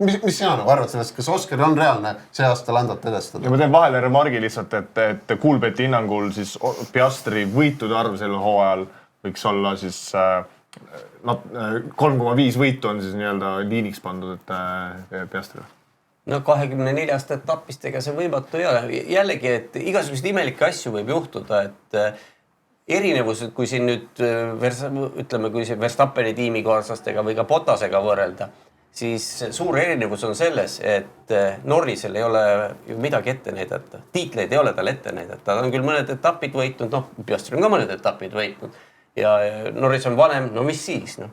mis sina nagu arvad sellest, kas Oscar on reaalne see aasta Landot edestada? Ja ma teen vahele remargi lihtsalt, et Coolbeti hinnangul siis Piastri võitude arv sellel hooajal võiks olla siis 3,5 võitu on siis nii-öelda liiniks pandud, et Piastrile. No 24 etapist ega see võimatu ei ole. Jällegi, et igasuguseid imelikke asju võib juhtuda, et erinevused, kui siin nüüd ütleme, kui see Verstappeni tiimikaaslastega või ka Bottasega võrrelda, siis suur erinevus on selles, et Norrisel ei ole ju midagi ette näidata. Tiitleid ei ole tal ette näidata. Ta on küll mõned etapid võitnud, noh, Piastri on ka mõned etapid võitnud ja Norris on vanem, no mis siis, noh.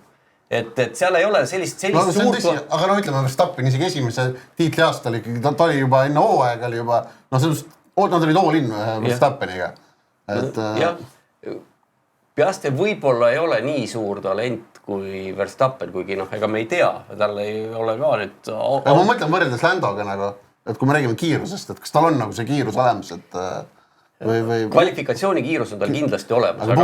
Et seal ei ole sellist suurt... Aga no ütleme, Verstappen isegi esimese tiitli aastal ikkagi, ta oli juba enne hooaega, oli juba, no sellest, nad olid all in Verstappeniga. Jah, Piastri võib-olla ei ole nii suur talent kui Verstappen, kuigi noh, ega me ei tea, tal ei ole ka nüüd... Ma mõtlen võrreldes Landoga nagu, et kui me räägime kiirusest, et kas tal on nagu see kiirus olemas, et... Kvalifikatsiooni kiirus on tal kindlasti olemas, aga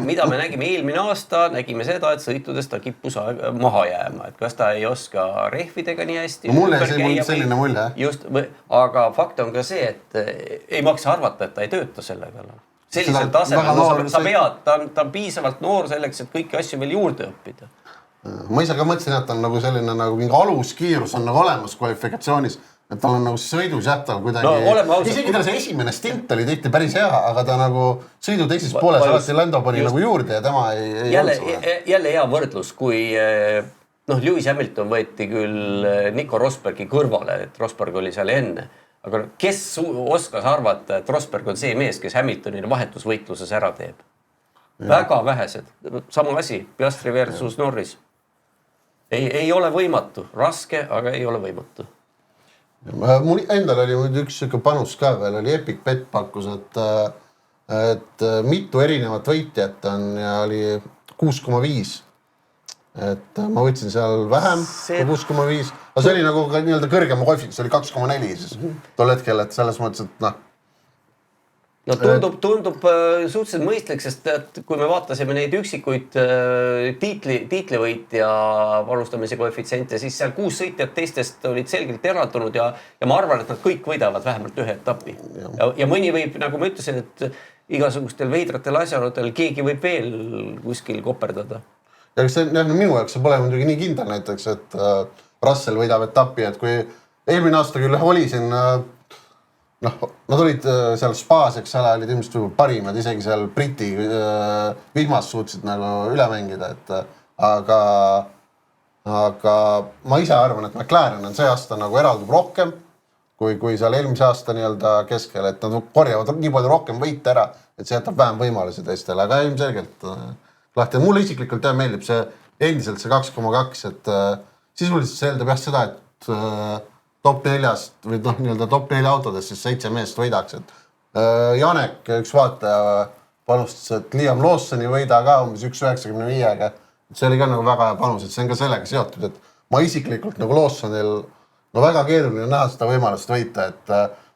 mida me nägime eelmine aasta, nägime seda, et sõitudes ta kippus maha jääma, et kas ta ei oska rehvidega nii hästi. Mulle selline mulje. Just, aga fakt on ka see, et ei maksa arvata, et ta ei tööta sellega. Sellisel tasemel, ta on piisavalt noor selleks, et kõiki asju veel juurde õppida. Ma ise ka mõtlesin, et on nagu selline nagu mingi aluskiirus on nagu olemas kvalifikatsioonis. Et tal on nagu sõidus jähtal kuidagi... Isegi tal see esimene stint oli tihti päris hea, aga ta nagu sõidu teises pooles alati Lando pani nagu juurde ja tema ei jälle hea võrdlus, kui Lewis Hamilton võeti küll Nico Rosbergi kõrvale, et Rosberg oli seal enne. Aga kes oskas arvata, et Rosberg on see mees, kes Hamiltonile vahetusvõitluses ära teeb? Väga vähesed. Sama asi, Piastri versus Norris. Ei ole võimatu. Raske, aga ei ole võimatu. Mul endal oli üks panus ka veel, oli Epic Bet pakkus, et mitu erinevat võitjat on ja oli 6,5. Et ma võtsin seal vähem kui 6,5, aga see oli nagu nii-öelda kõrgema koefitsient, see oli 2,4 siis tol hetkel, et selles mõttes, et noh. No tundub suhteliselt mõistlik, sest kui me vaatasime neid üksikuid tiitlivõitja alustamise koefitsiente, siis seal 6 sõitjat teistest olid selgelt eraldunud ja ma arvan, et nad kõik võidavad vähemalt ühe etapi. Ja mõni võib, nagu ma ütlesin, et igasugustel veidratel asjaoludel keegi võib veel kuskil koperdada. Ja minu jaoks see pole muidugi nii kindel näiteks, et Russell võidab etapi, et kui eelmine aasta küll oli siin nad olid seal Spaas, eks ole, olid ilmselt parimad, isegi seal Briti vihmas suutsid nagu üle mängida, aga ma ise arvan, et McLaren on see aasta nagu eraldub rohkem kui seal eelmise aasta nii-öelda keskel, et nad korjavad nii palju rohkem võite ära, et see jätab vähem võimalusi teistele, aga ilmselgelt lahti. Mulle isiklikult meeldib see endiselt see 2,2, et sisuliselt see eeldab jah seda, et top 4-st või nii-öelda top 4 autodest siis 7 meest võidaks. Janek, üks vaataja panustas, et Liam Lawson ei võida ka umbes 1,95-ga. See oli ka nagu väga hea panus, et see on ka sellega seotud, et ma isiklikult nagu Lawsonil no väga keeruline näha seda võimalust võita, et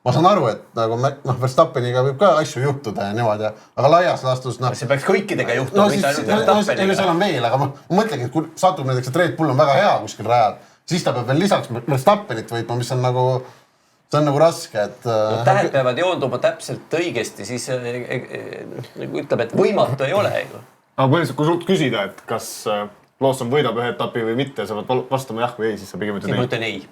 ma saan aru, et nagu Verstappeniga võib ka asju juhtuda ja niimoodi, aga laias laastus see peaks kõikidega juhtuma, mitte ainult Verstappeniga. Seal on veel, aga ma mõtlengi, et kui satub näiteks, et Red Bull on väga hea kuskil rajal, siis ta peab veel lisaks Verstappenit võitma, mis on nagu raske, et tähed peavad joonduma täpselt õigesti, siis ütleb, et võimatu ei ole. Aga põhiliselt, kui sult küsida, et kas Lawson võidab ühe etapi või mitte, sa pead vastama jah või ei, siis sa pigem ütlen ei.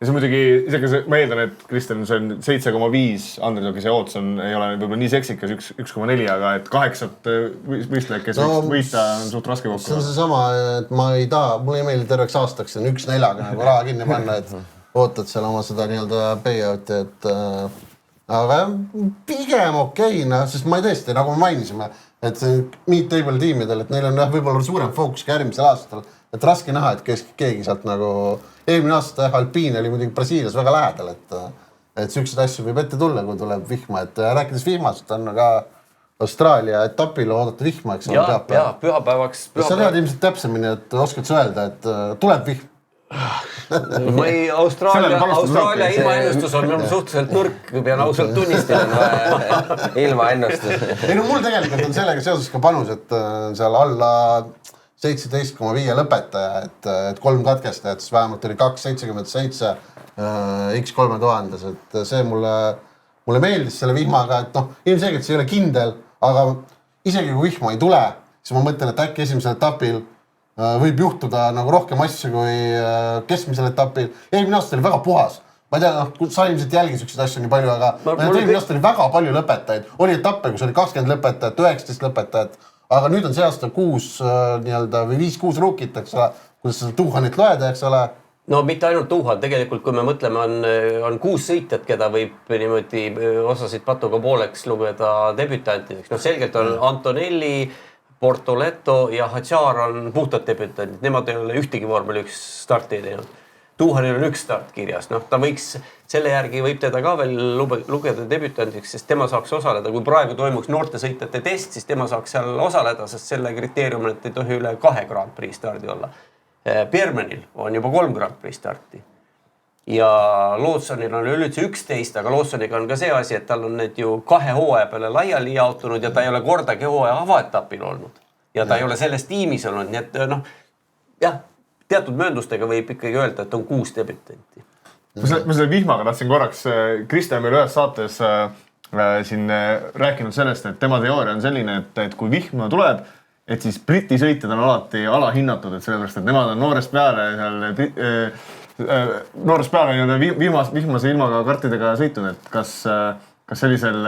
Ja see muidugi, isegi ma eeldan, et Kristjan, see on 7,5, Andresogi see ootus ei ole võib-olla nii seksikas, 1,4, aga et 8 võistlejad, kes võista on suht raske kokku. See on see sama, et mulle ei meeldi terveks aastaks, see on 1,4-ga nagu raha kinni panna, et ootad seal oma seda nii-öelda payouti, et aga pigem okei, sest ma tõesti, nagu me mainisime, et see mid-table tiimidel, et neil on võib-olla suurem fookus ka järgmisel aastal, et raske näha, et keegi sealt nagu eelmine aasta Alpine oli muidugi Brasiilias väga lähedal, et selliseid asju võib ette tulla, kui tuleb vihma, et rääkides vihmast on ka Austraalia etapil oodata vihma, eks ole, pühapäevaks. Sa tead ilmselt täpsemini, et oskad sa öelda, et tuleb vihm? Austraalia ilmaennustus on suhteliselt nõrk, pean ausalt tunnistama. Ilmaennustus. Ei no mul tegelikult on sellega seoses ka panus, et seal alla 17,5 lõpetaja, et 3 katkestajat, siis vähemalt oli 2,77 X3000, et see mulle meeldis selle vihmaga, et ilmselgelt see ei ole kindel, aga isegi kui vihma ei tule, siis ma mõtlen, et äkki esimesel etapil võib juhtuda nagu rohkem asju kui keskmisel etapil. Eelmine aasta oli väga puhas. Ma ei tea, sa ilmselt jälgi selliseid asju nii palju, aga eelmine aasta oli väga palju lõpetajaid. Oli etappe, kus oli 20 lõpetajat, 19 lõpetajat, aga nüüd on see aasta 5-6 ruukit, eks ole, kuidas seda Tuhanit loeda, eks ole. No mitte ainult Tuhan, tegelikult kui me mõtleme, on 6 sõitjat, keda võib niimoodi osasid patuga pooleks lugeda debütantideks. No selgelt on Antonelli, Portoletto ja Hadjar on puhtad debütandid. Nemad ei ole ühtegi vormel 1 starti ei teinud. Tuhanil on 1 start kirjas. Ta võiks, selle järgi võib teda ka veel lugeda debütandiks, sest tema saaks osaleda. Kui praegu toimuks noorte sõitjate test, siis tema saaks seal osaleda, sest selle kriteeriumil, et ei tohi üle 2 Grand Prix stardi olla. Piermanil on juba 3 Grand Prix starti. Ja Lawsonil on üleüldse 11, aga Lawsoniga on ka see asi, et tal on need ju 2 hooaja peale laiali jaotunud ja ta ei ole kordagi hooaja avaetapil olnud. Ja ta ei ole selles tiimis olnud, nii et teatud mööndustega võib ikkagi öelda, et on 6 debütanti. Ma selle vihmaga tahtsin korraks, Kristjan meil ühes saates siin rääkinud sellest, et tema teooria on selline, et kui vihma tuleb, et siis Briti sõitjad on alati alahinnatud, et sellepärast, et nemad on noorest peale vihmase ilmaga kartidega sõitnud, et kas sellisel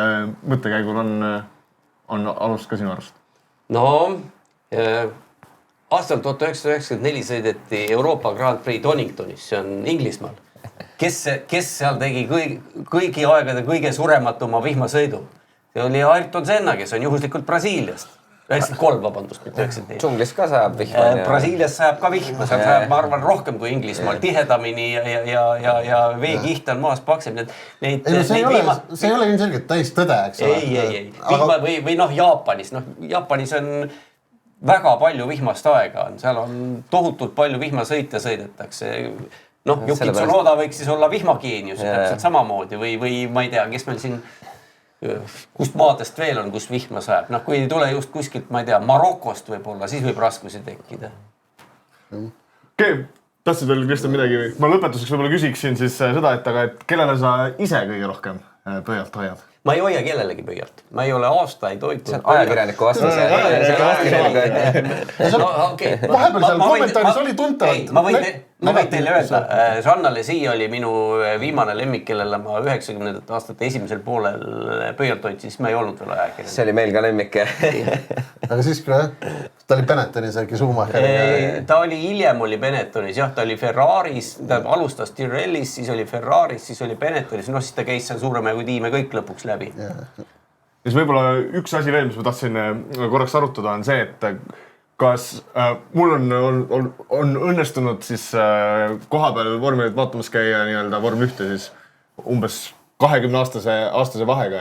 mõttekäigul on alust ka sinu arust? No, aastal 1994 sõideti Euroopa Grand Prix Doningtonis, see on Inglismaal. Kes seal tegi kõigi aegade kõige surematuma vihmasõidu? See oli Ayrton Senna, kes on juhuslikult Brasiiliast. 93, vabandust, mitte 94. Džunglis ka sajab vihma. Brasiilias sajab ka vihma, seal sajab, ma arvan, rohkem kui Inglismaal, tihedamini ja veekiht on maas paksem. See ei ole ilmselgelt täis tõde, eks ole? Ei. Vihma või Jaapanis. Jaapanis on väga palju vihmast aega, seal on tohutult palju vihmasõite sõidetakse. Yuki Tsunoda võiks siis olla vihmageenius, täpselt samamoodi või ma ei tea, kes meil siin kust maadest veel on, kus vihma sajab. Kui ei tule just kuskilt, ma ei tea, Marokost võib-olla, siis võib raskusi tekkida. Okei, tahtsid veel, Kristjan, midagi? Ma lõpetuseks võib-olla küsiksin siis seda, et kellele sa ise kõige rohkem pöialt hoiad? Ma ei hoia kellelegi pöialt. Ma ei ole aastaid hoitud. See on ajakirjaniku vastus. Vahepeal seal kommentaaris oli tuntavalt. Ma võin teile öelda, Jean Alesi oli minu viimane lemmik, kellele ma 90. aastate esimesel poolel pöialt hoidsin, siis ma ei olnud veel ajakirjanik. See oli meil ka lemmik. Aga siis kui ta oli Benettonis äkki Schumacher? Ta oli hiljem oli Benettonis, jah, ta oli Ferraris, ta alustas Tyrrellis, siis oli Ferraris, siis oli Benettonis, siis ta käis seal suurema kui tiime kõik lõpuks läbi. Ja siis võib-olla üks asi veel, mis ma tahtsin korraks arutada, on see, et kas mul on õnnestunud siis koha peal vormilit vaatamas käia nii-öelda vorm 1 siis umbes 20 aastase vahega,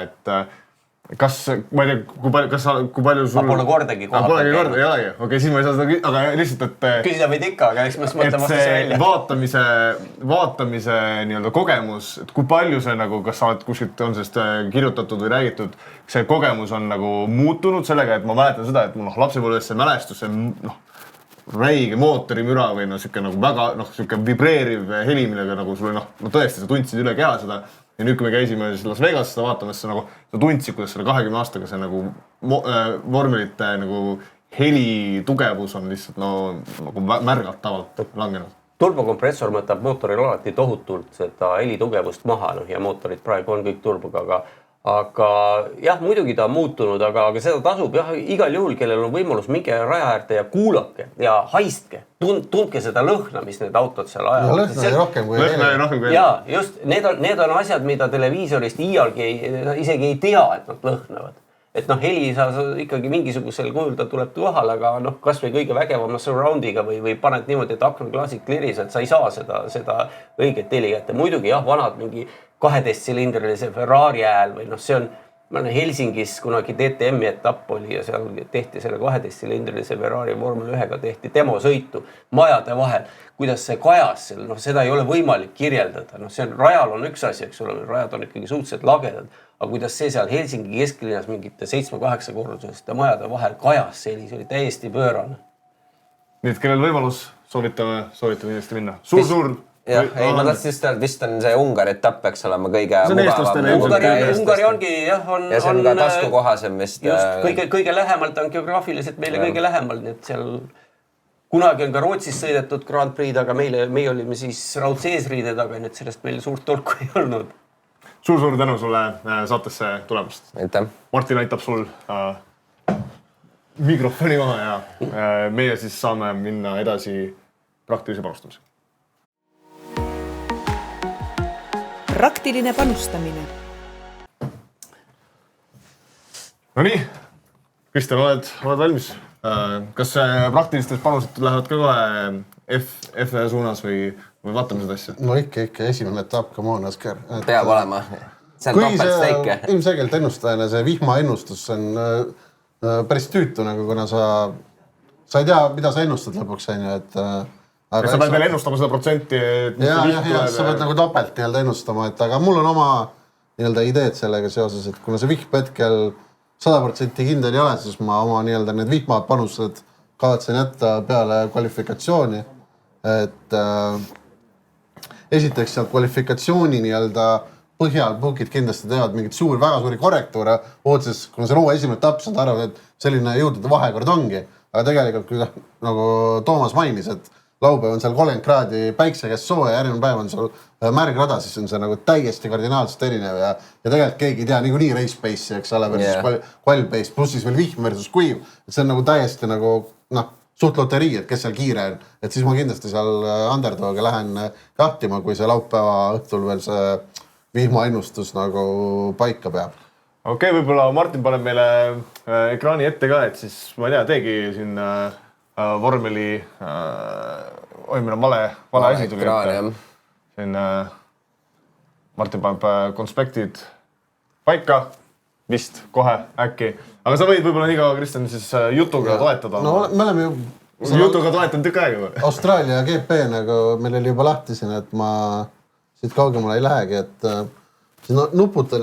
kas, ma ei tea, kui palju sul... Ma pole kordagi koha peal käinud. Ei olegi, okei, siis ma ei saa seda aga lihtsalt, et... Küsida võid ikka, aga eks ma mõtlen vastuse välja. Vaatamise nii-öelda kogemus, et kui palju see nagu, kas sa oled kuskilt on sellest kirjutatud või räägitud, see kogemus on nagu muutunud sellega, et ma mäletan seda, et lapsepõlves see mälestus, see räige mootorimüra või siuke nagu väga siuke vibreeriv heli, millega nagu sul tõesti sa tundsid üle keha seda. Ja nüüd, kui me käisime Las Vegas seda vaatamas, sa tundsid, kuidas selle 20 aastaga see nagu vormelite nagu heli tugevus on lihtsalt nagu märgatavalt langenud. Turbokompressor mõtab mootoril alati tohutult seda heli tugevust maha ja mootorid praegu on kõik turboga, aga jah, muidugi ta on muutunud, aga seda tasub jah, igal juhul, kellel on võimalus, minge raja äärde ja kuulake ja haistke. Tundke seda lõhna, mis need autod seal ajavad. Ja lõhna oli rohkem kui eile. Jaa, just, need on asjad, mida televiisorist iialgi isegi ei tea, et nad lõhnavad. Et heli sa ikkagi mingisugusel kujul ta tuleb kohale, aga kas või kõige vägevama surroundiga või paned niimoodi, et aknaklaasid klirised, sa ei saa seda õiget heli kätte. Muidugi jah, vanad mingi 12-silindrilise Ferrari hääl või see on, ma olen Helsingis kunagi DTM-i etapp oli ja seal tehti selle 12-silindrilise Ferrari Formel 1-ga tehti demosõitu majade vahel. Kuidas see kajas seal, seda ei ole võimalik kirjeldada. See on, rajal on üks asi, eks ole, rajad on ikkagi suhteliselt lagedad, aga kuidas see seal Helsingi kesklinnas mingite 7-8 korrusest majade vahel kajas, see oli täiesti pöörane. Nii et kellel võimalus, soovitame kindlasti minna. Suur! Jah, ei, ma tahtsin just öelda, vist on see Ungari etapp peaks olema kõige mugavam. Ungari ongi, jah, on... Ja see on ka taskukohasem vist. Just, kõige lähemalt on geograafiliselt meile kõige lähemal, nii et seal kunagi on ka Rootsis sõidetud Grand Prix, aga meie olime siis raudseesriide taga, nii et sellest meil suurt tolku ei olnud. Suur tänu sulle saatesse tulemast. Aitäh. Martin aitab sul mikrofoni maha ja meie siis saame minna edasi praktilise panustamise. Praktiline panustamine. No nii, Kristjan, oled valmis? Kas praktilistest panused lähevad ka kohe F suunas või vaatame seda asja? No ikka, esimene etapp, come on, Oskar. Peab olema. See on topeltsteike. Ilmselgelt ennustajana see vihmaennustus on päris tüütu, kuna sa ei tea, mida sa ennustad lõpuks, et... Kas sa pead veel ennustama seda protsenti? Ja, sa pead nagu topelt ennustama, aga mul on oma ideed sellega seoses, et kuna see vihm hetkel 100% kindel ei ole, siis ma oma need vihmapanused kavatsen jätta peale kvalifikatsiooni. Et esiteks seal kvalifikatsiooni põhjal puukid kindlasti teevad mingit väga suuri korrektuure otses, kuna see loo esimene etapp, sa arvad, et selline jõudude vahekord ongi, aga tegelikult kui nagu Toomas mainis, et laupäev on seal 30 kraadi päikse käest sooja ja järgmine päev on seal märgrada, siis on see nagu täiesti kardinaalselt erinev ja tegelikult keegi ei tea niikuinii race pace'i, eks ole, versus qual pace, pluss siis veel vihm versus kuiv, et see on nagu täiesti nagu, suht loterii, et kes seal kiire on, et siis ma kindlasti seal underdogi lähen jahtima, kui see laupäeva õhtul veel see vihmaennustus nagu paika peab. Okei, võib-olla Martin paneb meile ekraani ette ka, et siis ma ei tea, teegi siin vormeli, meil on vale asi tuli ette. Siin Martin paneb konspektid paika, vist kohe äkki. Aga sa võid võib-olla nii ka, Kristjan, siis jutuga toetada. No me oleme ju... Jutuga toetanud tükk aega. Austraalia GP nagu meil oli juba lahti siin, et ma siit kaugemale ei lähegi, et nuputan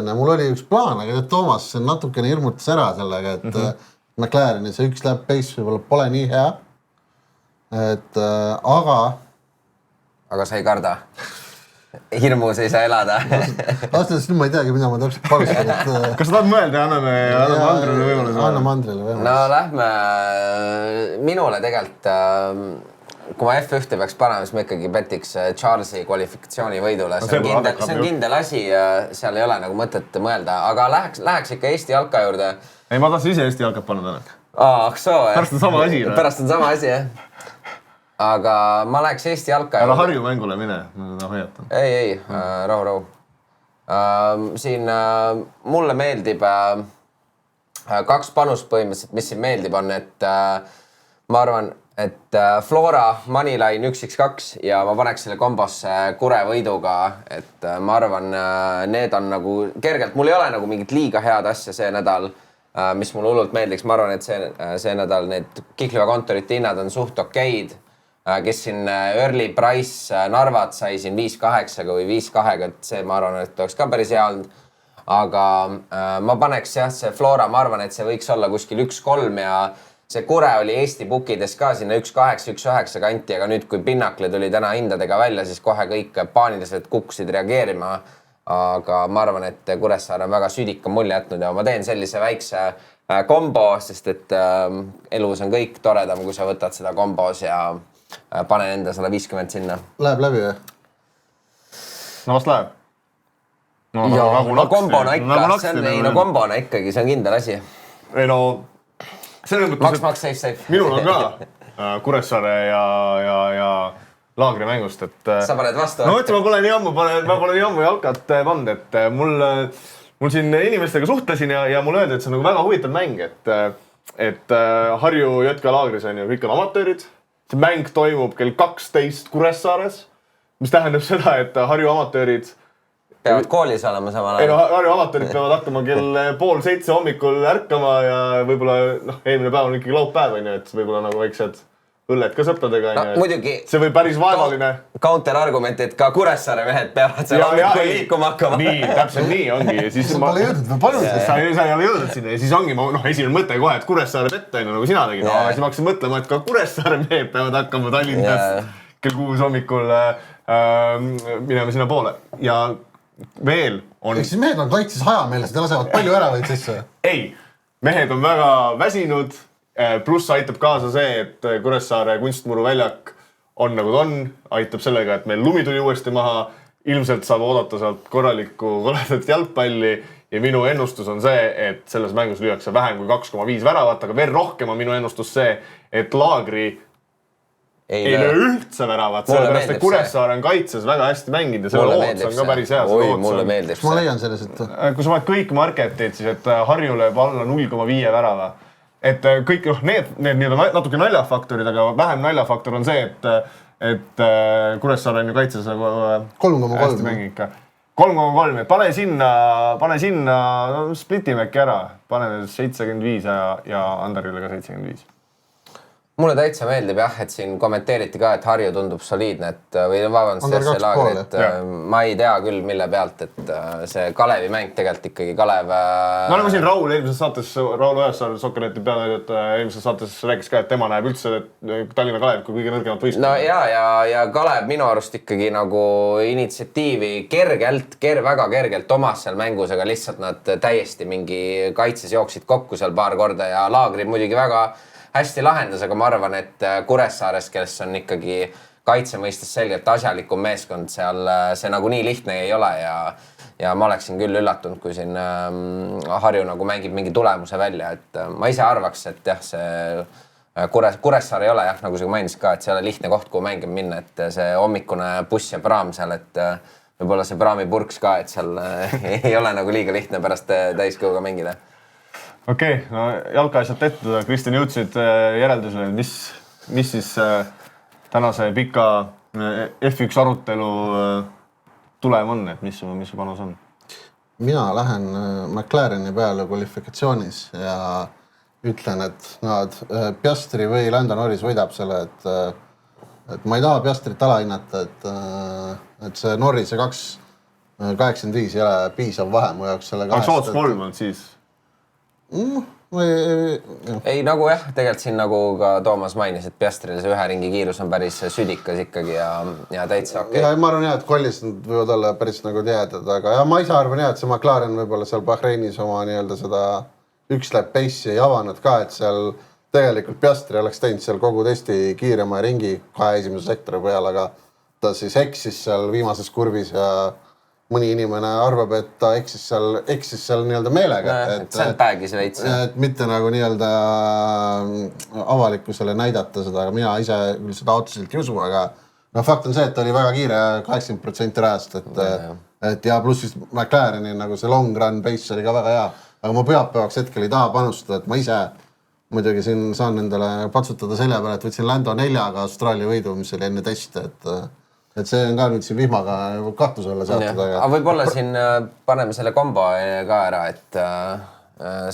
ja mul oli üks plaan, aga Toomas natukene hirmutas ära sellega, et McLareni see üks lap pace võib-olla pole nii hea, et Aga sa ei karda? Hirmus ei saa elada? Aastades nüüd ma ei teagi, mida ma täpselt palustan, et... Kas sa tahad mõelda ja anname Andrile võimaluse? Anname Andrile võimaluse. No lähme minule tegelikult, kui ma F1 peaks panema, siis ma ikkagi petiks Charlesi kvalifikatsiooni võidule. See on kindel asi, seal ei ole nagu mõtet mõelda, aga läheks ikka Eesti jalka juurde. Ei, ma tahtsin ise Eesti jalkat panna täna. Pärast on sama asi. Pärast on sama asi, jah. Aga ma läheks Eesti jalka juurde. Ära Harju mängule mine, ma hoiatan. Ei, rahu. Siin mulle meeldib kaks panust põhimõtteliselt, mis siin meeldib on, et ma arvan, et Flora Moneyline 1x2 ja ma paneks selle kombosse Kure võiduga, et ma arvan, need on nagu kergelt, mul ei ole nagu mingit liiga head asja see nädal, mis mulle hullult meeldiks, ma arvan, et see nädal need Kihliva kontorite hinnad on suht okeid, kes siin early price Narvat sai siin 5.8 või 5.2, et see ma arvan, et oleks ka päris hea olnud, aga ma paneks jah, see Flora, ma arvan, et see võiks olla kuskil 1.3 ja see Kure oli Eesti bookides ka sinna 1.8, 1.9 kanti, aga nüüd, kui Pinnakle tuli täna hindadega välja, siis kohe kõik paaniliselt kukkusid reageerima. Aga ma arvan, et Kuressaare on väga südika mulje jätnud ja ma teen sellise väikse kombo, sest et elus on kõik toredam, kui sa võtad seda kombos ja panen enda 150 sinna. Läheb läbi või? No vast läheb. Kombona ikka, kombona ikkagi, see on kindel asi. Ei no... Maks, safe. Minul on ka Kuressaare ja Laagri mängust, et... Sa paned vastu? No mõtlen, ma pole nii ammu jalkat pannud, et mul siin inimestega suhtlesin ja mulle öeldi, et see on nagu väga huvitav mäng, et Harju JK Laagris on ju kõik on amatöörid. See mäng toimub kell 12 Kuressaares, mis tähendab seda, et Harju amatöörid peavad koolis olema samal ajal. Harju amatöörid peavad hakkama kell 6:30 hommikul ärkama ja võib-olla eelmine päev on ikkagi laupäev, et võib-olla nagu väiksed õlled ka sõpradega. Muidugi see võib päris vaevaline. Counter-argument, et ka Kuressaare mehed peavad seal hommikul liikuma hakkama. Nii, täpselt nii ongi. Sa pole jõudnud või palju? Sa ei ole jõudnud sinna ja siis ongi esimene mõte kohe, et Kuressaare vette nagu sina tegid. Siis ma hakkasin mõtlema, et ka Kuressaare mehed peavad hakkama Tallinnas kell 6 hommikul minema sinna poole. Ja veel on... Eks siis mehed on kaitses hajameeles, te lasevad palju äravõid sisse? Ei, mehed on väga väsinud, pluss aitab kaasa see, et Kuressaare kunstmuru väljak on nagu ta on, aitab sellega, et meil lumi tuli uuesti maha, ilmselt saab oodata sealt korralikku koledat jalgpalli ja minu ennustus on see, et selles mängus lüüakse vähem kui 2,5 väravat, aga veel rohkem on minu ennustus see, et Laagri ei löö üldse väravat, sellepärast, et Kuressaare on kaitses väga hästi mänginud ja selle oots on ka päris hea. Oi, mulle meeldib see. Ma leian selles, et... Kui sa vaid kõik marketid, siis et Harju lööb alla 0,5 värava. Et kõik, need natuke naljafaktorid, aga vähem naljafaktor on see, et Kuressaare on ju kaitses nagu 3,3 mängib ikka. 3,3, et pane sinna splitime äkki ära, pane 75 ja Anderile ka 75. Mulle täitsa meeldib jah, et siin kommenteeriti ka, et Harju tundub soliidne, et või vabandust, see Laagri, et ma ei tea küll, mille pealt, et see Kalevi mäng tegelikult ikkagi Kalev... Ma olen siin Raul eelmises saates, Raul Ojasaar, Sokkereti peanäidjad eelmises saates rääkis ka, et tema näeb üldse Tallinna Kalev kui kõige nõrgemat võistkond. No ja Kalev minu arust ikkagi nagu initsiatiivi väga kergelt omas seal mängus, aga lihtsalt nad täiesti mingi kaitses jooksid kokku seal paar korda ja Laagri muidugi väga hästi lahendas, aga ma arvan, et Kuressaares, kes on ikkagi kaitsemõistes selgelt asjalikum meeskond, seal see nagu nii lihtne ei ole ja ma oleksin küll üllatunud, kui siin Harju nagu mängib mingi tulemuse välja, et ma ise arvaks, et jah, see Kuressaare ei ole jah, nagu sa mainisid ka, et see ei ole lihtne koht, kuhu mängima minna, et see hommikune buss ja praam seal, et võib-olla see praami purks ka, et seal ei ole nagu liiga lihtne pärast täiskõuga mängida. Okei, no jalka asjad tehtud, Kristjan jõudsid järeldusele, mis siis tänase pika F1 arutelu tulem on, et mis su panus on? Mina lähen McLareni peale kvalifikatsioonis ja ütlen, et nad Piastri või Lando Norris võidab selle, et ma ei taha Piastrit alahinnata, et see Norrise 2.85 ei ole piisav vahe mu jaoks selle kahest. Aga soots 3 on siis? Ei nagu jah, tegelikult siin nagu ka Toomas mainis, et Piastril see ühe ringi kiirus on päris südikas ikkagi ja täitsa okei. Ja ma arvan jah, et kollis võivad olla päris nagu teadad, aga ma ise arvan jah, et see McLaren võib-olla seal Bahreinis oma nii-öelda seda üks-läb pace'i ei avanud ka, et seal tegelikult Piastri oleks teinud seal kogu testi kiirema ringi 2 esimese sektori peal, aga ta siis eksis seal viimases kurvis ja mõni inimene arvab, et ta eksis seal nii-öelda meelega. Sandbagis veits. Et mitte nagu nii-öelda avalikkusele näidata seda, aga mina ise küll seda otseselt ei usu, aga fakt on see, et ta oli väga kiire 80% rajast, et ja pluss siis McLareni nagu see long run pace oli ka väga hea, aga ma pühapäevaks hetkel ei taha panustada, et ma ise muidugi siin saan endale patsutada selja peale, et võtsin Lando 4-ga Austraalia võidu, mis oli enne teste, et see on ka nüüd siin vihmaga kahtluse alla seatud. Aga võib-olla siin paneme selle kombo ka ära, et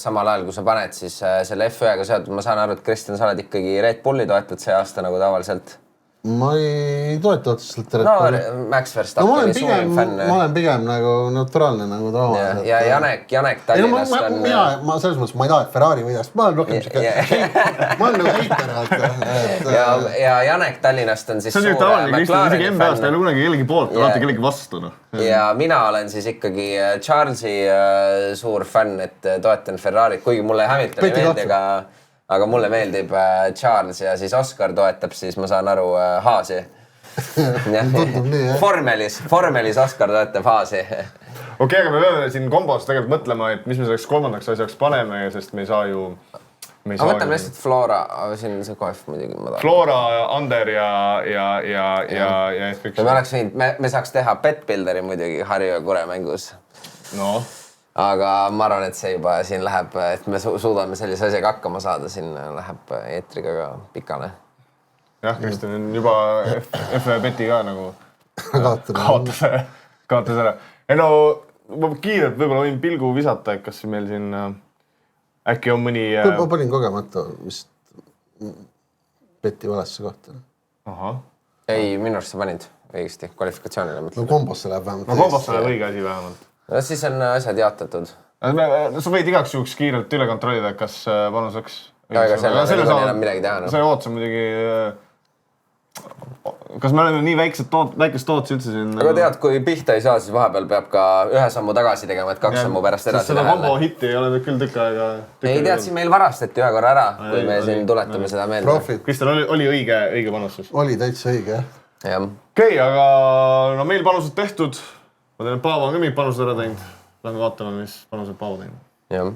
samal ajal, kui sa paned siis selle F1-ga seotud, ma saan aru, et Kristjan, sa oled ikkagi Red Bulli toetad see aasta nagu tavaliselt. Ma ei toeta otseselt Red Bulli. No Max Verstappeni suurim fänn. Ma olen pigem nagu neutraalne nagu tavaliselt. Ja Janek Tallinnast on... Ma selles mõttes, ma ei taha, et Ferrari võidaks. Ma olen rohkem ma olen nagu heiter. Ja Janek Tallinnast on siis suur McLareni fänn. Isegi NBA-st ei ole kunagi kellegi poolt, alati kellegi vastu. Ja mina olen siis ikkagi Charlesi suur fänn, et toetan Ferrarit, kuigi mulle Hamilton ei meeldi, aga mulle meeldib Charles ja siis Oscar toetab, siis ma saan aru Haasi. Formelis Oscar toetab Haasi. Okei, aga me peame siin kombos tegelikult mõtlema, et mis me selleks kolmandaks asjaks paneme, sest me ei saa ju... Aga võtame lihtsalt Flora, siin see kohv muidugi ma tahan. Flora, Ander ja kõik. Me saaks teha Petbuilderi muidugi Harju ja Kure mängus. No. Aga ma arvan, et see juba siin läheb, et me suudame sellise asjaga hakkama saada, siin läheb eetriga ka pikale. Jah, Kristjan on juba F-beti ka nagu kaotas ära. Ei no, ma kiirelt võib-olla võin pilgu visata, et kas meil siin äkki on mõni... Ma panin kogemata vist beti valesse kohta. Aha. Ei, minu arust sa panid õigesti kvalifikatsioonile. No kombosse läheb vähemalt. No kombosse läheb õige asi vähemalt. No siis on asjad jaotatud. Sa võid igaks juhuks kiirelt üle kontrollida, kas panus läks. Aga selle on enam midagi teha. See ootus on muidugi... Kas me oleme nii väikest toots üldse siin? Aga tead, kui pihta ei saa, siis vahepeal peab ka ühe sammu tagasi tegema, et 2 sammu pärast edasi läheb. Seda kombo hitti ei ole küll tükk aega... Ei tead, siin meil varastati ühe korra ära, kui me siin tuletame seda meelde. Kristjan, oli õige panus? Oli täitsa õige, jah. Okei, aga no meil panused tehtud. Ma tean, et Paavo on ka mingid panused ära teinud. Lähme vaatame, mis panused Paavo teinud. Jah.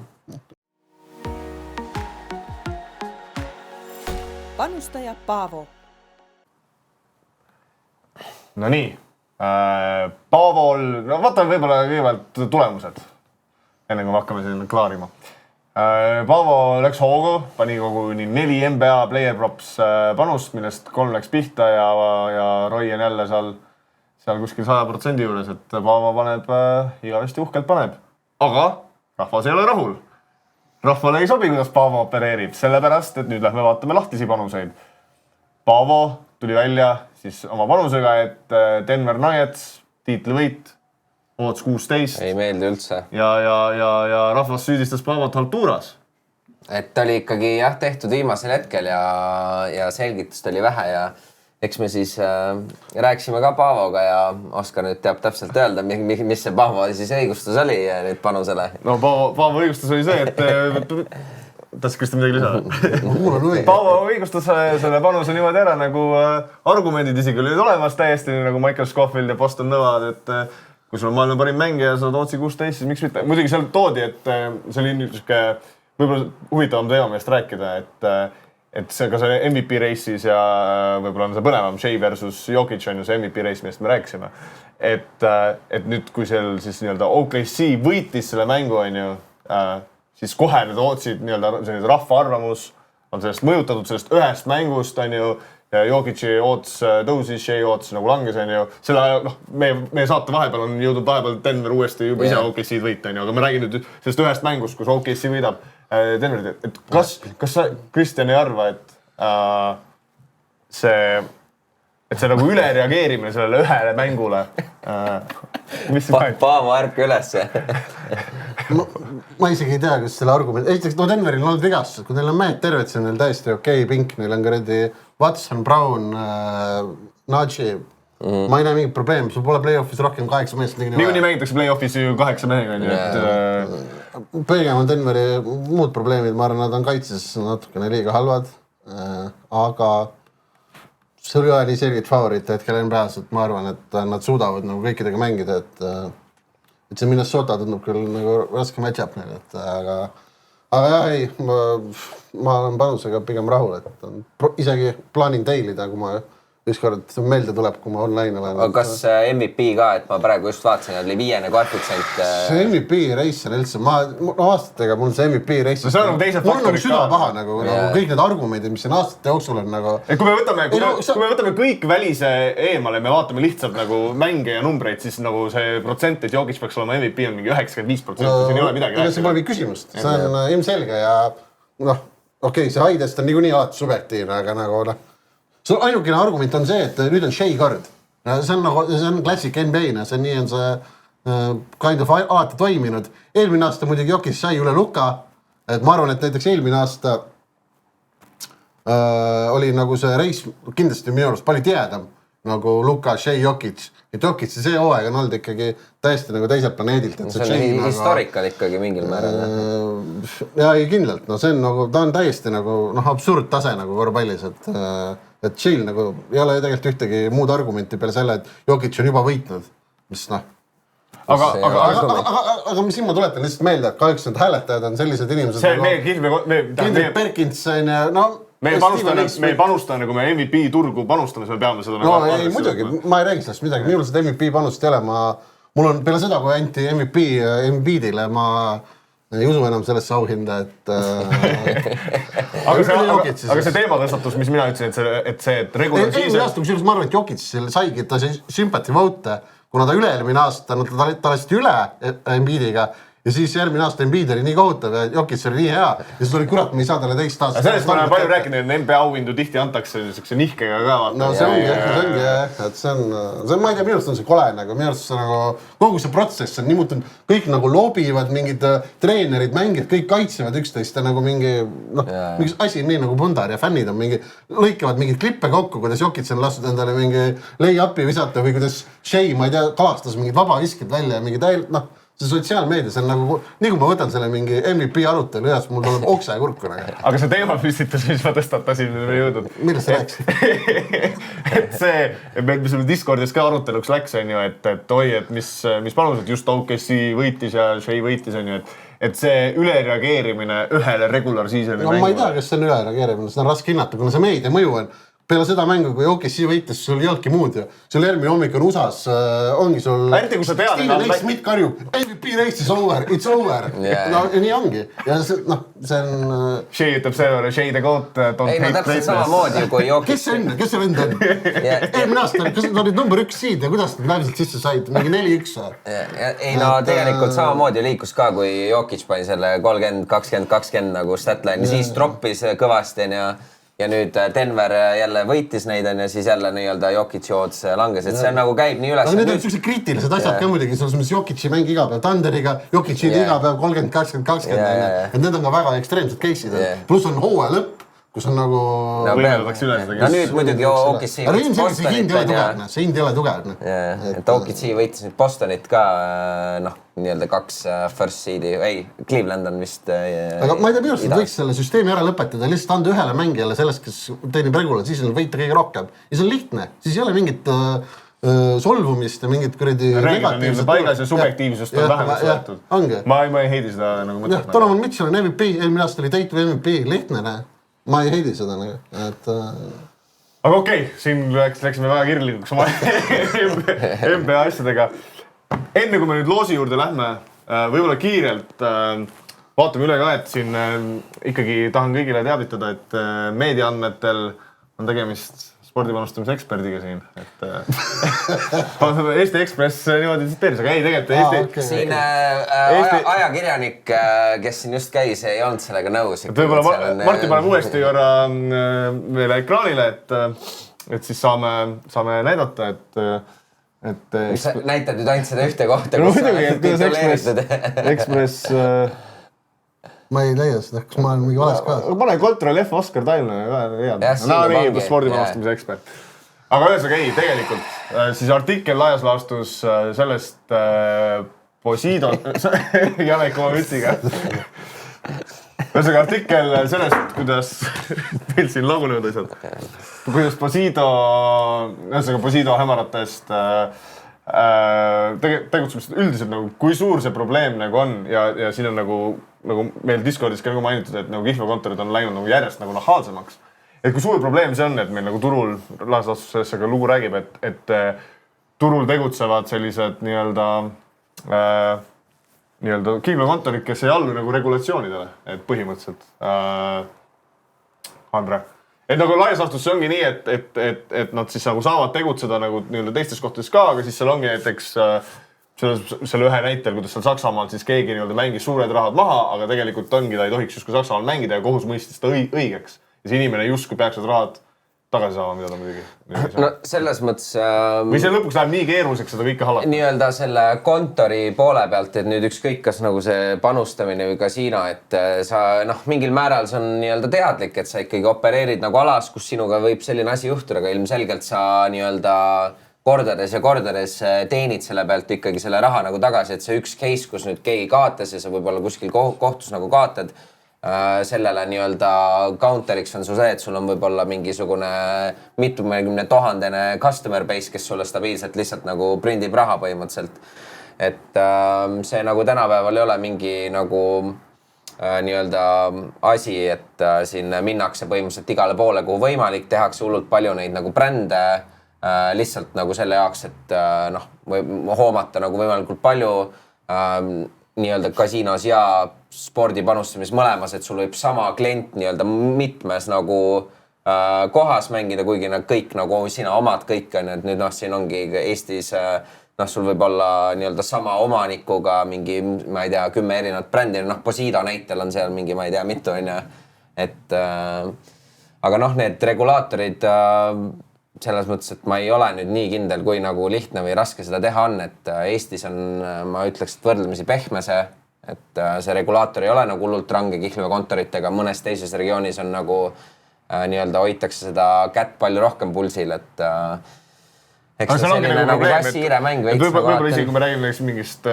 Panustaja Paavo. No nii. Paavol... No vaatame võib-olla kõigepealt tulemused. Enne kui me hakkame siin klaarima. Paavo läks hoogu, pani koguni 4 NBA player props panust, millest 3 läks pihta ja Roy on jälle seal kuskil 100% juures, et Paavo paneb, igavesti uhkelt paneb. Aga rahvas ei ole rahul. Rahvale ei sobi, kuidas Paavo opereerib, sellepärast, et nüüd lähme vaatame lahtisi panuseid. Paavo tuli välja siis oma panusega, et Denver Nuggets, tiitlivõit, oots 16. Ei meeldi üldse. Ja rahvas süüdistas Paavot haltuuras. Et oli ikkagi tehtud viimasel hetkel ja selgitust oli vähe ja eks me siis rääkisime ka Paavoga ja Oskar nüüd teab täpselt öelda, mis see Paavo siis õigustus oli nüüd panusele. No Paavo õigustus oli see, et tahtsid Kristjan midagi lisada? Paavo õigustus selle panuse niimoodi ära, nagu argumendid isegi olid olemas täiesti, nagu Michael Scofield ja Boston nõvad, et kui sul on maailma parim mängija ja sa tootsi 16, siis miks mitte? Muidugi seal toodi, et see oli niisugune võib-olla huvitavam teema meest rääkida, et see ka see MVP reisis ja võib-olla on see põnevam Shea versus Jokic on ju see MVP reis, millest me rääkisime. Et nüüd, kui seal siis nii-öelda OKC võitis selle mängu, on ju, siis kohe need ootsid nii-öelda rahva arvamus on sellest mõjutatud sellest ühest mängust, on ju, ja Jokici oots tõusis, Shea oots nagu langes, on ju. Selle ajal, meie saate vahepeal on jõudnud vahepeal Denver uuesti juba ise OKC-d võita, on ju, aga me räägin nüüd sellest ühest mängust, kus OKC võidab Denverit. Et kas sa, Kristjan, ei arva, et see nagu ülereageerimine sellele ühele mängule, mis see Paavo ärka ülesse. Ma isegi ei tea, kas selle argument... Esiteks, Denveril on olnud vigastused, kui neil on mehed terved, see on neil täiesti okei pink, neil on ka Watson, Brown, Najee. Ma ei näe mingit probleemi, sul pole play-offis rohkem 8 meest. Niikuinii mängitakse play-offis ju 8 mehega. Pigem on Denveri muud probleemid, ma arvan, nad on kaitses natukene liiga halvad, aga sul ei ole nii selgelt favoriite hetkel NBA-s, et ma arvan, et nad suudavad nagu kõikidega mängida, et see Minnesota tundub küll nagu raske match-up neil, aga jah, ei, ma olen panusega pigem rahul, et isegi plaanin teilida, kui ma ükskord meelde tuleb, kui ma online olen. Aga kas MVP ka, et ma praegu just vaatasin, oli 5. koefitsient. See MVP reis on üldse, aastatega mul see MVP reis. No see on nagu teised faktorid ka. Mul on süda paha nagu kõik need argumendid, mis siin aastate jooksul on nagu... Kui me võtame kõik välise eemale, me vaatame lihtsalt nagu mänge ja numbreid, siis nagu see protsent, et Jokic peaks olema MVP on mingi 95%, siin ei ole midagi rääkida. See pole mingi küsimust, see on ilmselge ja noh, okei, see haidest on niikuinii alati subjektiivne, aga nagu noh, see ainukene argument on see, et nüüd on Shea kord. See on klassik NBA-na, see nii on see kind of alati toiminud. Eelmine aasta muidugi Jokic sai üle Luka, et ma arvan, et näiteks eelmine aasta oli nagu see reis kindlasti minu arust palju tihedam nagu Luka, Shea, Jokic. Et Jokic see hooaeg on olnud ikkagi täiesti nagu teiselt planeedilt. See on historikal ikkagi mingil määral. Ja ei kindlalt, no see on nagu, ta on täiesti nagu absurd tase nagu korvpallis, et Shea nagu ei ole tegelikult ühtegi muud argumenti peale selle, et Jokic on juba võitnud, mis noh. Aga mis siin ma tuletan lihtsalt meelde, et kahjuks need hääletajad on sellised inimesed. See meie Kindrid Perkins on ja no... Me ei panusta, nagu me MVP turgu panustame, siis me peame seda no ei, muidugi, ma ei räägi sellest midagi, minul seda MVP panust ei ole, mul on peale seda, kui anti MVP Embiidile, ma ei usu enam sellesse auhinda, et aga see teematõstatus, mis mina ütlesin, et regular season... Eelmine aasta, kusjuures ma arvan, et Jokic saigi ta sympathy vote, kuna ta üle-eelmine aasta, ta lasti üle Embiidiga ja siis järgmine aasta Embiid oli nii kohutav ja Jokic oli nii hea ja siis oli kurat, me ei saa talle teist aastat. Sellest ma olen palju rääkinud, et NBA auhindu tihti antakse niisuguse nihkega ka. No see ongi, et see on, ma ei tea, minu arust on see kole, minu arust see nagu, kogu see protsess on nii muutunud, kõik nagu lobivad, mingid treenerid, mängid, kõik kaitsevad üksteist ja nagu mingi asi nii nagu Bundar ja fännid on mingi, lõikevad mingid klippe kokku, kuidas Jokic on lastud endale mingi lay-upi visata või kuidas Shea, ma ei tea, kalastas mingid vabaviskid välja ja mingi täielikult, see sotsiaalmeedias on nagu, nii kui ma võtan selle mingi MVP arutelu ja siis mul tuleb oksa ja kurku. Aga see teema püstitus, mis ma tõstatasin, me jõudnud. Millest sa rääksid? Et see, mis meil Discordis ka aruteluks läks, on ju, et oi, et mis panused just OKC võitis ja Shea võitis, on ju, et see ülereageerimine ühele regular seasoni mängu. No ma ei tea, kas see on ülereageerimine, seda on raske hinnata, kuna see meedia mõju on. Peale seda mängu, kui OKC võitis, sul ei olnudki muud ja sul järgmine hommik on USA-s, ongi sul... Eriti, kui sa tead... Steven A. Smith karjub, MVP race is over, it's over. No ja nii ongi. Ja see on... Shea ütleb selle, Shea the goat, don't hate greatness. Täpselt samamoodi ju, kui Jokic... Kes see vend on? Eelmine aasta, kas nad olid number 1 seed ja kuidas nad läbiselt sisse said? Mingi 4-1? Ei no tegelikult samamoodi liikus ka, kui Jokic pani selle 30-20-20 nagu statline'i, siis troppis kõvasti ja nüüd Denver jälle võitis neid ja siis jälle nii-öelda Jokic joods langes, et see nagu käib nii üles. Aga need on sellised kriitilised asjad ka muidugi, selles mõttes Jokic'i mängi iga päev Thunderiga, Jokic'i iga päev 30-20-20, et need on ka väga ekstreemsed case'id. Pluss on hooaja lõpp, kus on nagu... Võimeldaks üle seda. No nüüd muidugi OKC võitis Bostonit. See hind ei ole tugev. Et OKC võitis nüüd Bostonit ka, nii-öelda 2 first seedi, Cleveland on vist... Aga ma ei tea, minu arust võiks selle süsteemi ära lõpetada, lihtsalt anda ühele mängijale sellest, kes teenib regular, siis on võita kõige rohkem. Ja see on lihtne, siis ei ole mingit solvumist ja mingit kuradi negatiivset. Paigas ja subjektiivsust on vähemaks võetud. Ma ei heidi seda nagu mõtlema. Donovan Mitchell on MVP, eelmine aasta oli Tate või MVP, lihtne. Ma ei heidi seda. Aga okei, siin läksime väga kirlikuks oma NBA asjadega. Enne kui me nüüd loosi juurde lähme, võib-olla kiirelt vaatame üle ka, et siin ikkagi tahan kõigile teavitada, et meediaandmetel on tegemist spordipanustamise eksperdiga siin. Eesti Ekspress niimoodi tsiteeris, aga ei tegelikult Siin ajakirjanik, kes siin just käis, ei olnud sellega nõus. Võib-olla Martin paneb uuesti korra meile ekraanile, et siis saame näidata, et näitad nüüd ainult seda ühte kohta, kus tituleeritud. Ekspress... Ma ei leia seda, kas ma olen mingi vales ka. Pane Control F, Oskar Tailne ka head. Nii, spordipanustamise ekspert. Aga ühesõnaga ei, tegelikult siis artikkel laias laastus sellest Posido... Janek oma mütsiga. Ühesõnaga artikkel sellest, kuidas meil siin lagunevad asjad. Kuidas Posido hämaratest tegutsemist üldiselt nagu, kui suur see probleem nagu on ja siin on nagu meil Discordis ka nagu mainitud, et nagu kihlveokontorid on läinud nagu järjest nagu nahaalsemaks. et kui suur probleem see on, et meil nagu turul, laias ka lugu räägib, et turul tegutsevad sellised nii-öelda kihlveokontorid, kes ei allu nagu regulatsioonidele, et põhimõtteliselt Andre. Et nagu laias laastus see ongi nii, et nad siis nagu saavad tegutseda nagu nii-öelda teistes kohtades ka, aga siis seal ongi näiteks selle ühe näitel, kuidas seal Saksamaal siis keegi nii-öelda mängis suured rahad maha, aga tegelikult ongi, ta ei tohiks justkui Saksamaal mängida ja kohus mõistis seda õigeks. Ja see inimene justkui peaks need rahad tagasi saama, mida ta muidugi. No selles mõttes... Või see lõpuks läheb nii keeruliseks seda kõike halata? Nii-öelda selle kontori poole pealt, et nüüd ükskõik, kas nagu see panustamine või kasiino, et sa mingil määral see on nii-öelda teadlik, et sa ikkagi opereerid nagu alas, kus sinuga võib selline asi juhtuda, aga ilmselgelt sa nii-öelda kordades ja kordades teenid selle pealt ikkagi selle raha nagu tagasi, et see üks case, kus nüüd keegi kaotas ja sa võib-olla kuskil kohtus nagu kaotad, sellele nii-öelda counteriks on su see, et sul on võib-olla mingisugune mitukümne tuhandene customer base, kes sulle stabiilselt lihtsalt nagu prindib raha põhimõtteliselt. Et see nagu tänapäeval ei ole mingi nagu nii-öelda asi, et siin minnakse põhimõtteliselt igale poole, kuhu võimalik, tehakse hullult palju neid nagu brände lihtsalt nagu selle jaoks, et hoomata nagu võimalikult palju nii-öelda kasiinos ja spordipanustamis mõlemas, et sul võib sama klient nii-öelda mitmes nagu kohas mängida, kuigi nad kõik nagu sina omad kõik on, et nüüd siin ongi Eestis sul võib olla nii-öelda sama omanikuga mingi, ma ei tea, 10 erinevat brändi, Posido näitel on seal mingi, ma ei tea, mitu on ja, et aga need regulaatorid selles mõttes, et ma ei ole nüüd nii kindel, kui nagu lihtne või raske seda teha on, et Eestis on, ma ütleks, et võrdlemisi pehme see, et see regulaator ei ole nagu hullult range kihlveokontoritega, mõnes teises regioonis on nagu nii-öelda hoitakse seda kätt palju rohkem pulsil, et eks see selline nagu kassihiire mäng veits nagu võib-olla isegi, kui me räägime mingist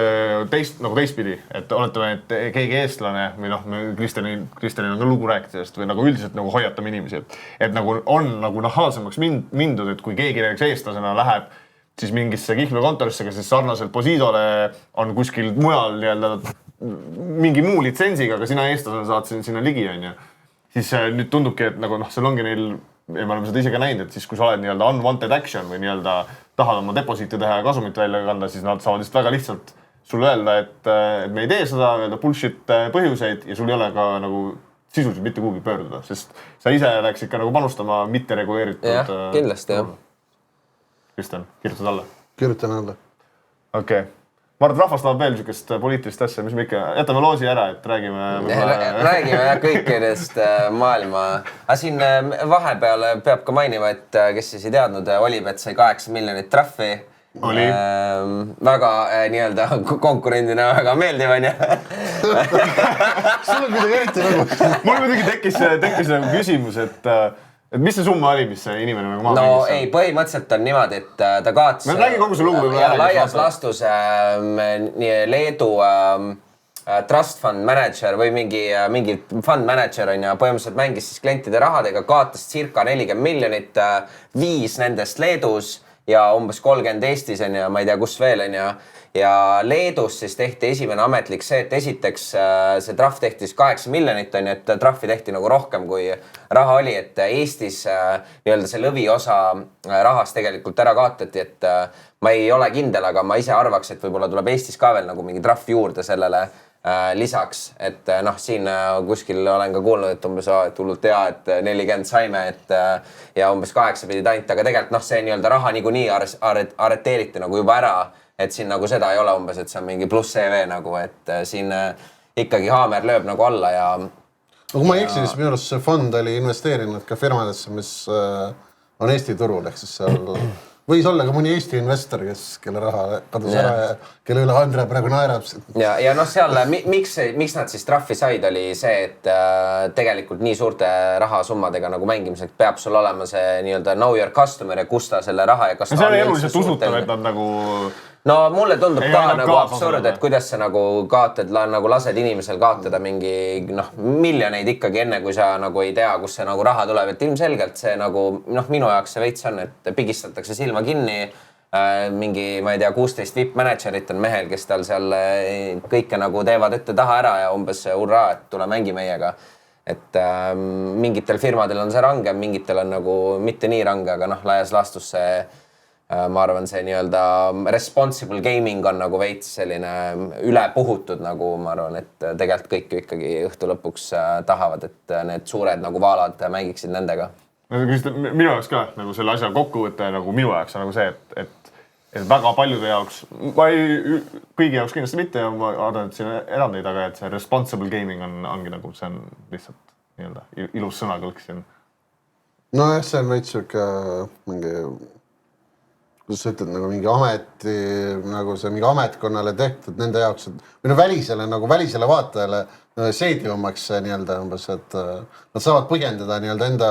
teistpidi, et oletame, et keegi eestlane või Kristjanil on ka lugu rääkida sellest või nagu üldiselt nagu hoiatame inimesi, et nagu on nagu nahaalsemaks mindud, et kui keegi näiteks eestlasena läheb siis mingisse kihlveokontorisse, kes siis sarnaselt Posidole on kuskil mujal nii-öelda mingi muu litsensiga, aga sina eestlasena saad sinna ligi, on ju. Siis nüüd tundubki, et nagu seal ongi neil, ja me oleme seda ise ka näinud, et siis kui sa oled nii-öelda unwanted action või nii-öelda tahad oma deposiiti teha ja kasumit välja kanda, siis nad saavad lihtsalt väga lihtsalt sulle öelda, et me ei tee seda, öelda bullshit põhjuseid ja sul ei ole ka nagu sisuliselt mitte kuhugi pöörduda, sest sa ise läksid ka nagu panustama mitte reguleeritud. Jah, kindlasti jah. Kristjan, kirjutad alla? Kirjutan alla. Okei. Ma arvan, et rahvas tahab veel niisugust poliitilist asja, mis me ikka jätame loosi ära, et räägime... Räägime jah kõikidest maailma. Aga siin vahepeal peab ka mainima, et kes siis ei teadnud, Olipet sai 8 miljonit trahvi. Oli. Väga nii-öelda konkurendina väga meeldiv on ja. Sul on midagi eriti nagu. Mul muidugi tekkis nagu küsimus, et mis see summa oli, mis see inimene nagu maha mängis? No ei, põhimõtteliselt on niimoodi, et ta kaotas... Me räägi kogu see lugu võib-olla ära. Laias laastus Leedu trust fund manager või mingi fund manager on ja põhimõtteliselt mängis siis klientide rahadega, kaotas circa 40 miljonit, 5 nendest Leedus ja umbes 30 Eestis on ja ma ei tea, kus veel on ja Leedus siis tehti esimene ametlik see, et esiteks see trahv tehti siis 8 miljonit on ja et trahvi tehti nagu rohkem kui raha oli, et Eestis nii-öelda see lõviosa rahast tegelikult ära kaotati, et ma ei ole kindel, aga ma ise arvaks, et võib-olla tuleb Eestis ka veel nagu mingi trahv juurde sellele lisaks, et siin kuskil olen ka kuulnud, et umbes et hullult hea, et 40 saime, et ja umbes 8 pidid ainult, aga tegelikult see nii-öelda raha niikuinii arreteeriti nagu juba ära, et siin nagu seda ei ole umbes, et see on mingi pluss CV nagu, et siin ikkagi haamer lööb nagu alla ja... Aga kui ma ei eksi, siis minu arust see fond oli investeerinud ka firmadesse, mis on Eesti turul, ehk siis seal võis olla ka mõni Eesti investor, kelle raha kadus ära ja kelle üle Andre praegu naerab. Ja seal, miks nad siis trahvi said, oli see, et tegelikult nii suurte rahasummadega nagu mängimiseks peab sul olema see nii-öelda know your customer ja kus ta selle raha ja kas ta... See on eluliselt usutav, et nad nagu... No mulle tundub ka nagu absurd, et kuidas sa nagu kaotad, nagu lased inimesel kaotada mingi miljoneid ikkagi enne, kui sa nagu ei tea, kus see nagu raha tuleb. Et ilmselgelt see nagu, minu jaoks see veits on, et pigistatakse silma kinni. Mingi, ma ei tea, 16 VIP managerit on mehel, kes tal seal kõike nagu teevad ette taha ära ja umbes hurraa, et tule mängi meiega. et mingitel firmadel on see range, mingitel on nagu mitte nii range, aga noh, laias laastus see ma arvan, see nii-öelda responsible gaming on nagu veits selline üle puhutud, nagu ma arvan, et tegelikult kõik ikkagi õhtu lõpuks tahavad, et need suured nagu vaalad mängiksid nendega. Minu jaoks ka nagu selle asja kokkuvõte nagu minu jaoks on nagu see, et väga paljude jaoks, kõigi jaoks kindlasti mitte ja ma arvan, et siin on erandeid, aga et see responsible gaming ongi nagu, see on lihtsalt nii-öelda ilus sõnakõlk siin. Nojah, see on veits siuke mingi kuidas sa ütled, nagu mingi ameti, nagu see mingi ametkonnale tehtud nende jaoks, või no välisele vaatajale seedivamaks nii-öelda umbes, et nad saavad põhjendada nii-öelda enda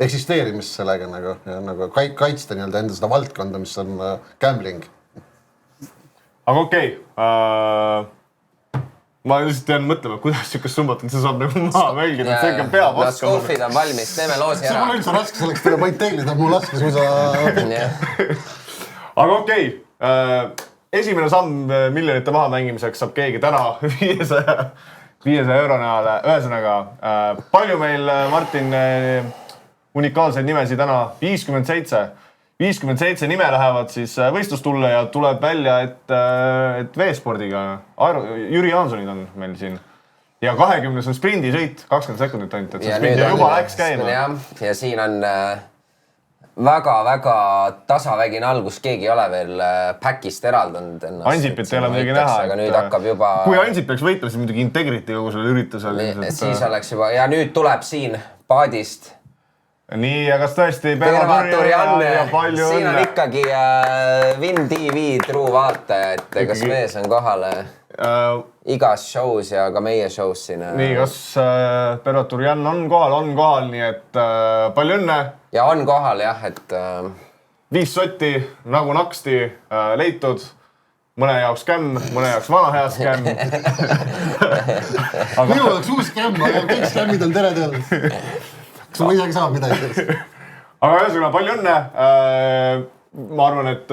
eksisteerimist sellega nagu kaitsta nii-öelda enda seda valdkonda, mis on gambling. Aga okei. Ma lihtsalt jään mõtlema, kuidas siukest summat üldse saab nagu maha mängida, et see ikka peab vaskama. Skoofid on valmis, teeme loosi ära. See on üldse raske, selleks tuleb ainult teilida, mul laskes, kui sa... Aga okei. Esimene samm miljonite maha mängimiseks saab keegi täna 500 euro näole. Ühesõnaga, palju meil, Martin, unikaalseid nimesi täna? 57 nime lähevad siis võistlustulle ja tuleb välja, et veespordiga Jüri Jaansonid on meil siin. Ja 20 on sprindisõit, 20 sekundit ainult, et see sprindi juba läks käima. Ja siin on väga-väga tasavägine algus, keegi ei ole veel päkist eraldanud ennast. Ansipit ei ole midagi näha. Aga nüüd hakkab juba... Kui Ansip peaks võitma, siis muidugi Integrity kogu selle üritusel. Siis oleks juba... Ja nüüd tuleb siin paadist. Nii, ja kas tõesti Pervaturianne, siin on ikkagi Win TV true vaataja, et kas mees on kohale igas shows ja ka meie shows siin. Nii, kas Pervaturianne on kohal, nii et palju õnne. Ja on kohal jah, et... 5 sotti nagu naksti leitud, mõne jaoks skämm, mõne jaoks vana hea skämm. Minu oleks uus skämm, aga kõik skämmid on tere teadnud. Kas ma isegi saab midagi? Aga ühesõnaga, palju õnne. Ma arvan, et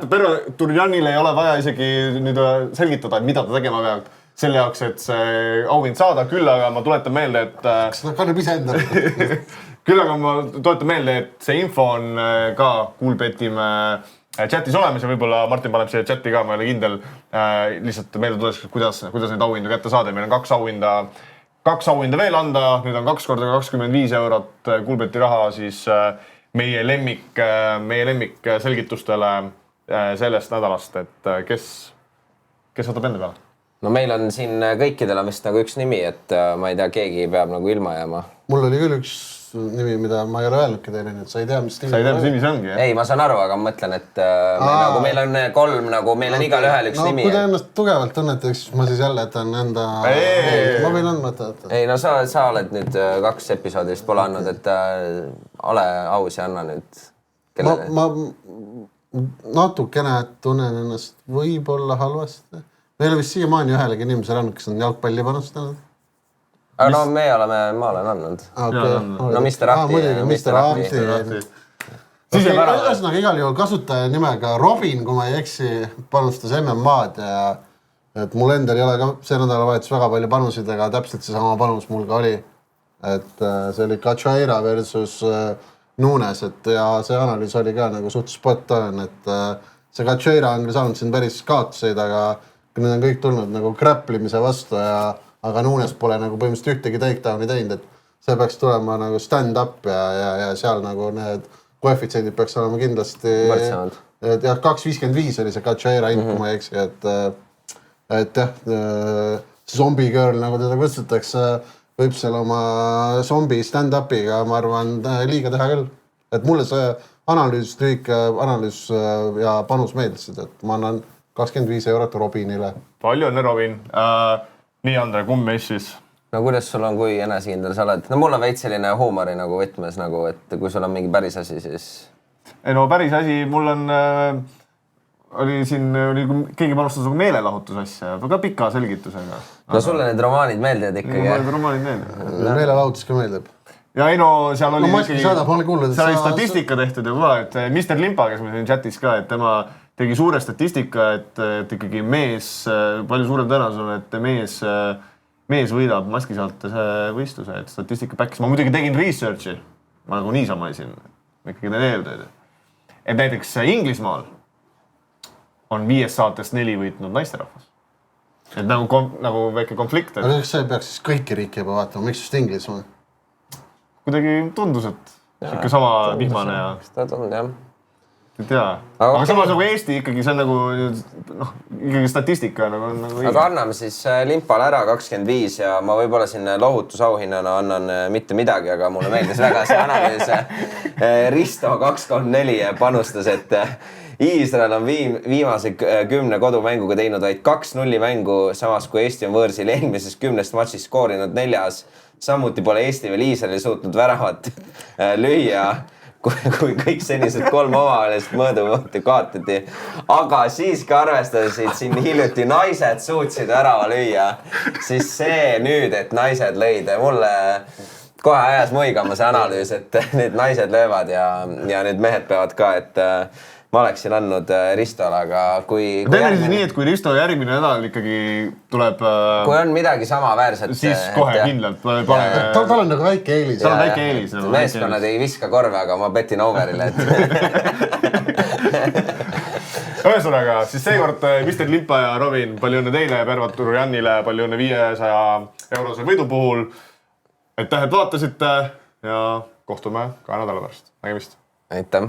Pervaturiannile ei ole vaja isegi nüüd selgitada, mida ta tegema peab selle jaoks, et see auhind saada. Küll aga ma tuletan meelde, et... Kas ta kannab ise enda? Küll aga ma tuletan meelde, et see info on ka Coolbetime chatis olemas ja võib-olla Martin paneb siia chati ka, ma ei ole kindel. Lihtsalt meelde tuleks, kuidas neid auhindu kätte saada. Meil on 2 auhinda veel anda, nüüd on 2 korda 25 eurot Coolbeti raha siis meie lemmik selgitustele sellest nädalast, et kes võtab enda peale? No meil on siin kõikidel on vist nagu üks nimi, et ma ei tea, keegi peab nagu ilma jääma. Mul oli küll üks nimi, mida ma ei ole öelnudki teile, nii et sa ei tea, mis nimi see ongi, jah? Ei, ma saan aru, aga ma mõtlen, et meil on 3, nagu meil on igal ühel üks nimi. Kui te ennast tugevalt tunnete, siis ma siis jälle jätan enda... Ma võin andma, et... Ei, no sa oled nüüd 2 episoodi vist pole andnud, et ole aus ja anna nüüd kellele. Ma natukene tunnen ennast võib-olla halvasti. Meil on vist siiamaani ühelegi inimesele andnud, kes on jalgpalli panustanud. Aga no ma olen andnud. No Mr. Ahti. Mr. Ahti. Ühesõnaga igal juhul kasutaja nimega Robin, kui ma ei eksi, panustas MMA-d ja et mul endal ei ole ka see nädalavahetus väga palju panusid, aga täpselt see sama panus mul ka oli. Et see oli Cachoeira versus Nunes, et ja see analüüs oli ka nagu suht spot on, et see Cachoeira on küll saanud siin päris kaotuseid, aga need on kõik tulnud nagu kräplimise vastu ja aga Nunes pole nagu põhimõtteliselt ühtegi takedowni teinud, et see peaks tulema nagu stand-up ja seal nagu need koefitsiendid peaks olema kindlasti... Jah, 2.55 oli see Cachoeira hind, kui ma ei eksi, et jah, zombie girl, nagu teda kutsutakse, võib seal oma zombi stand-upiga, ma arvan, liiga teha küll. Et mulle see analüüs ja panus meeldisid, et ma annan 25 eurot Robinile. Palju õnne, Robin. Nii, Andre, kumb meist siis? No kuidas sul on, kui enesekindel sa oled? No mul on veits selline huumori nagu võtmes, nagu, et kui sul on mingi päris asi, siis... No päris asi, mul on... keegi panustas nagu meelelahutusasja, ka pika selgitusega. No sulle need romaanid meeldivad ikkagi, jah? Romaanid meeldivad. Meelelahutus ka meeldib. Ja ei no, seal oli seal oli statistika tehtud ja kohe, et Mr. Limpa, kes meil siin chatis ka, et tema tegi suure statistika, et ikkagi mees, palju suurem tõenäosus on, et mees mees võidab maskisaatuse võistluse, et statistika päkkis. Ma muidugi tegin research'i, ma nagu niisama siin, ikkagi teen eeltööd. Et näiteks Inglismaal on 5 saatest 4 võitnud naisterahvas. Et nagu väike konflikt. Aga kas sa ei peaks siis kõiki riiki juba vaatama, miks just Inglismaa? Kuidagi tundus, et siuke sama vihmane ja... Seda tundub, jah. Ei tea. Aga samas nagu Eesti ikkagi, see on nagu, ikkagi statistika nagu... Aga anname siis Limpale ära 25 ja ma võib-olla siin lohutusauhinnana annan mitte midagi, aga mulle meeldis väga see analüüs. Risto 234 panustas, et Iisrael on viimase 10 kodumänguga teinud vaid 2-0 mängu, samas kui Eesti on võõrsil eelmises 10 matšis skoorinud 4. Samuti pole Eesti veel Iisraeli suutnud väravat lüüa, kui kõik senised 3 omavahelist mõõduvõhti kaotati. Aga siiski arvestasid siin hiljuti naised suutsid värava lüüa, siis see nüüd, et naised lõid, mulle kohe ajas muigama see analüüs, et need naised löövad ja need mehed peavad ka, et ma oleksin andnud Ristole, aga kui teeme siis nii, et kui Risto järgmine nädal ikkagi tuleb... Kui on midagi samaväärset... Siis kohe kindlalt pane... Tal on nagu väike eelis. Tal on väike eelis. Meeskonnad ei viska korve, aga ma betin overile, et... Ühesõnaga, siis seekord Mr. Limpa ja Robin, palju õnne teile ja Pervaturu Jannile, palju õnne 500 eurose võidu puhul. Aitäh, et vaatasite ja kohtume ka nädala pärast. Nägemist. Aitäh.